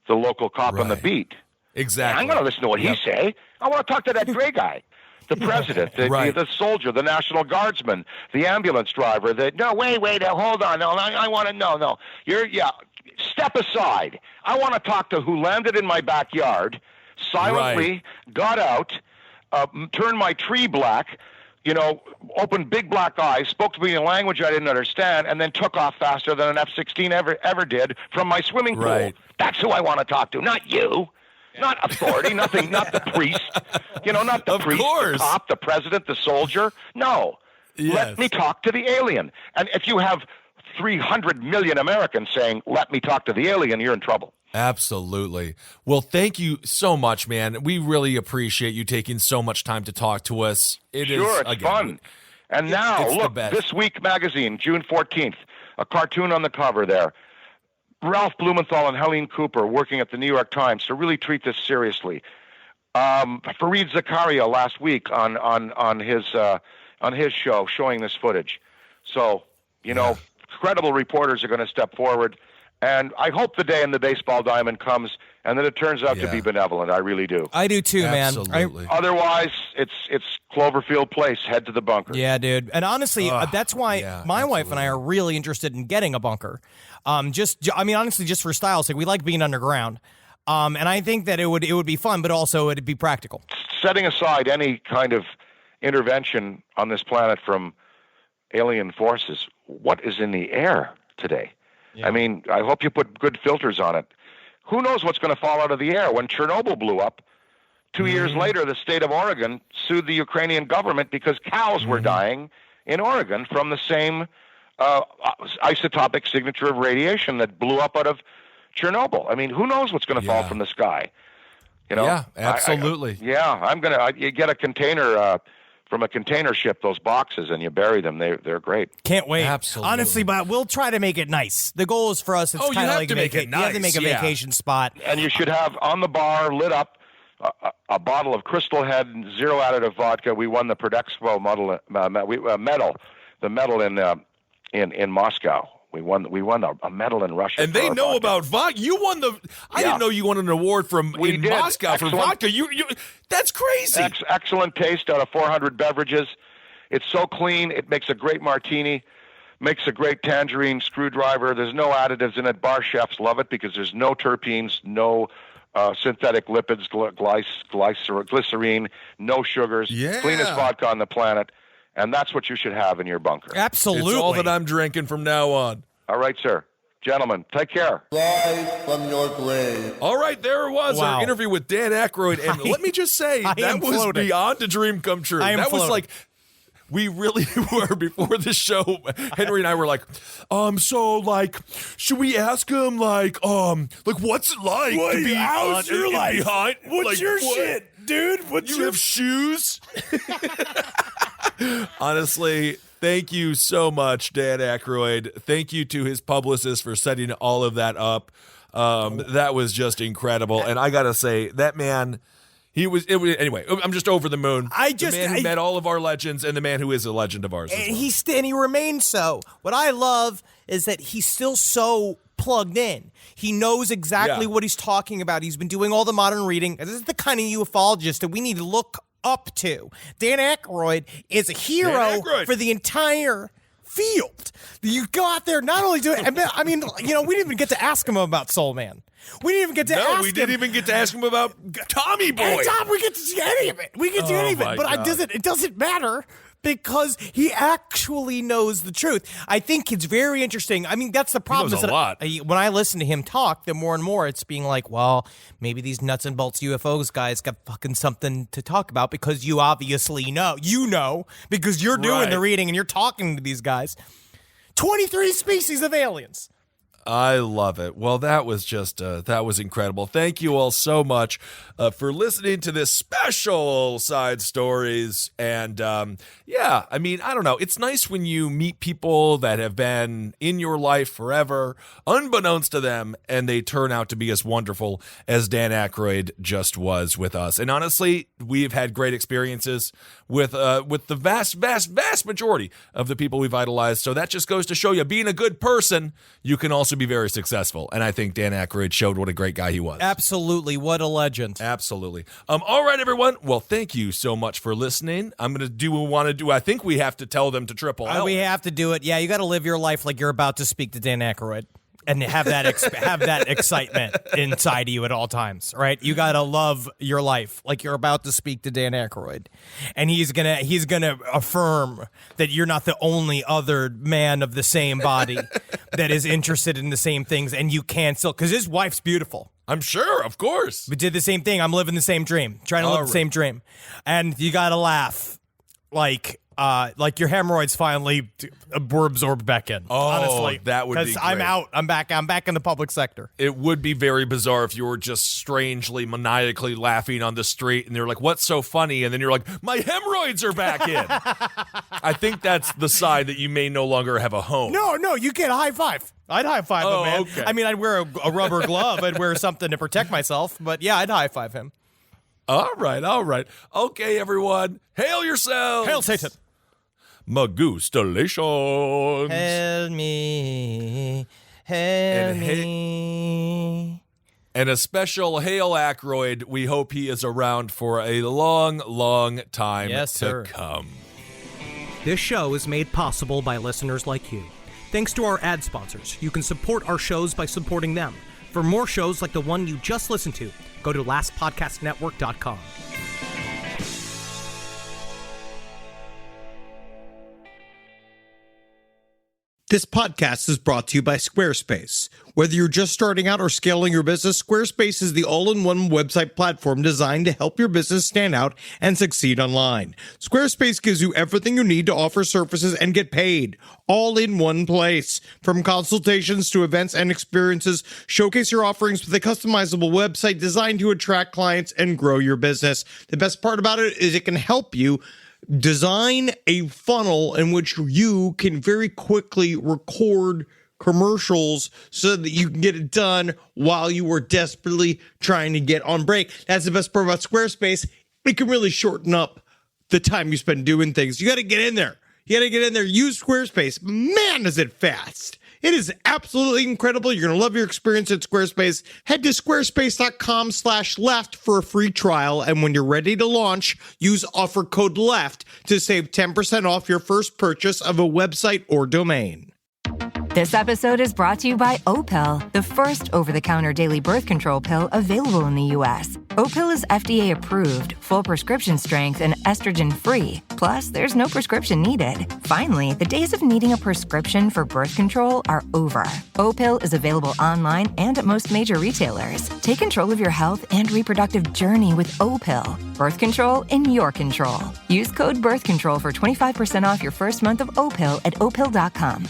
G: the local cop on the beat.
F: Exactly.
G: I'm going to listen to what he say. I want to talk to that gray guy. The president, the soldier, the National Guardsman, the ambulance driver. Wait, hold on. No, I want to know. Step aside. I want to talk to who landed in my backyard, silently got out, turned my tree black, opened big black eyes, spoke to me in a language I didn't understand, and then took off faster than an F-16 ever did from my swimming pool.
F: Right.
G: That's who I want to talk to, not you. Not authority, not the priest, not the priest, the cop, the president, the soldier. No. Yes. Let me talk to the alien. And if you have 300 million Americans saying, let me talk to the alien, you're in trouble.
F: Absolutely. Well, thank you so much, man. We really appreciate you taking so much time to talk to us. It's fun. And now, look, This Week magazine, June 14th, a cartoon on the cover there. Ralph Blumenthal and Helene Cooper working at the New York Times to really treat this seriously. Fareed Zakaria last week on his show showing this footage. So, credible reporters are going to step forward, and I hope the day in the baseball diamond comes and that it turns out to be benevolent. I really do.
E: I do too,
F: Absolutely.
E: man.
G: Otherwise, it's Cloverfield Place. Head to the bunker.
E: Yeah, dude. And honestly, that's why my wife and I are really interested in getting a bunker. Honestly, just for style's sake, we like being underground. And I think that it would be fun, but also it'd be practical.
G: Setting aside any kind of intervention on this planet from alien forces, what is in the air today? Yeah. I mean, I hope you put good filters on it. Who knows what's going to fall out of the air? When Chernobyl blew up, 2 years later, the state of Oregon sued the Ukrainian government because cows were dying in Oregon from the same isotopic signature of radiation that blew up out of Chernobyl. I mean, who knows what's going to fall from the sky?
F: Yeah, absolutely.
G: I'm going to get a container from a container ship, those boxes, and you bury them. They're great.
E: Can't wait.
F: Absolutely.
E: Honestly, but we'll try to make it nice. The goal is for us, it's kind of like
F: you have to make a
E: vacation spot.
G: And you should have on the bar lit up a bottle of Crystal Head zero additive vodka. We won the Prodexpo medal in Moscow. We won a medal in Russia.
F: And they know about vodka. You won I didn't know you won an award in Moscow for vodka. You that's crazy.
G: Excellent taste out of 400 beverages. It's so clean. It makes a great martini. Makes a great tangerine screwdriver. There's no additives in it. Bar chefs love it because there's no terpenes, no synthetic lipids, glycerine, no sugars.
F: Yeah.
G: Cleanest vodka on the planet. And that's what you should have in your bunker.
E: Absolutely.
F: It's all that I'm drinking from now on.
G: All right, sir. Gentlemen, take care.
D: Live from your grave.
F: All right, there it was, our interview with Dan Aykroyd. And let me just say, that was
E: floating.
F: beyond a dream come true.
E: That
F: was like, we really were before the show. Henry and I were like, so like, should we ask him like what's it like to be
I: how's your life?
F: behind?
I: What's
F: like,
I: your shit, dude? What's
F: you
I: your
F: have shoes? Honestly, thank you so much, Dan Aykroyd. Thank you to his publicist for setting all of that up. That was just incredible. And I gotta say, that man. Anyway, I'm just over the moon. The man who met all of our legends and the man who is a legend of ours.
E: And he remains so. What I love is that he's still so plugged in. He knows exactly what he's talking about. He's been doing all the modern reading. This is the kind of ufologist that we need to look up to. Dan Aykroyd is a hero for the entire field. You go out there, not only do it, I mean, we didn't even get to ask him about Soul Man. We didn't even get to ask him.
F: We didn't even get to ask him about Tommy Boy.
E: Anytime we get to see any of it. We get to see any of it. But it doesn't matter because he actually knows the truth. I think it's very interesting. I mean, that's the problem.
F: He knows a lot.
E: When I listen to him talk, the more and more it's being like, well, maybe these nuts and bolts UFOs guys got fucking something to talk about because you obviously know. You know, because you're doing the reading and you're talking to these guys. 23 species of aliens.
F: I love it. Well, that was just, that was incredible. Thank you all so much for listening to this special Side Stories. And I mean, I don't know. It's nice when you meet people that have been in your life forever, unbeknownst to them, and they turn out to be as wonderful as Dan Aykroyd just was with us. And honestly, we've had great experiences with the vast majority of the people we've idolized. So that just goes to show you, being a good person, you can also be very successful. And I think Dan Aykroyd showed what a great guy he was.
E: Absolutely. What a legend.
F: Absolutely. All right, everyone. Well, thank you so much for listening. I'm going to do what we want to do. I think we have to tell them to triple L.
E: We have to do it. Yeah, you got to live your life like you're about to speak to Dan Aykroyd. And have that excitement inside of you at all times, right? You gotta love your life like you're about to speak to Dan Aykroyd, and he's gonna affirm that you're not the only other man of the same body that is interested in the same things, and you can still, because his wife's beautiful.
F: I'm sure, of course.
E: We did the same thing. I'm living the same dream, trying to live the same dream, and you gotta laugh like your hemorrhoids finally were absorbed back in.
F: Oh,
E: honestly,
F: that would be great.
E: Because I'm out. I'm back in the public sector.
F: It would be very bizarre if you were just strangely, maniacally laughing on the street and they're like, "What's so funny?" And then you're like, "My hemorrhoids are back in." I think that's the sign that you may no longer have a home.
E: No, you get a high five. I'd high five him, man.
F: Okay.
E: I mean, I'd wear a rubber glove. I'd wear something to protect myself. But yeah, I'd high five him.
F: All right. Okay, everyone. Hail yourselves.
E: Hail Satan.
F: Magustalations.
E: Hail me. Hail me.
F: And a special Hail Aykroyd. We hope he is around for a long, long time to come.
J: This show is made possible by listeners like you. Thanks to our ad sponsors, you can support our shows by supporting them. For more shows like the one you just listened to, go to lastpodcastnetwork.com.
B: This podcast is brought to you by Squarespace. Whether you're just starting out or scaling your business, Squarespace is the all-in-one website platform designed to help your business stand out and succeed online. Squarespace gives you everything you need to offer services and get paid, all in one place. From consultations to events and experiences, showcase your offerings with a customizable website designed to attract clients and grow your business. The best part about it is it can help you design a funnel in which you can very quickly record commercials so that you can get it done while you are desperately trying to get on break. That's the best part about Squarespace. It can really shorten up the time you spend doing things. You got to get in there. Use Squarespace. Man, is it fast. It is absolutely incredible. You're going to love your experience at Squarespace. Head to squarespace.com/left for a free trial. And when you're ready to launch, use offer code LEFT to save 10% off your first purchase of a website or domain.
K: This episode is brought to you by Opill, the first over-the-counter daily birth control pill available in the U.S. Opill is FDA approved, full prescription strength, and estrogen-free. Plus, there's no prescription needed. Finally, the days of needing a prescription for birth control are over. Opill is available online and at most major retailers. Take control of your health and reproductive journey with Opill. Birth control in your control. Use code BIRTHCONTROL for 25% off your first month of Opill at Opill.com.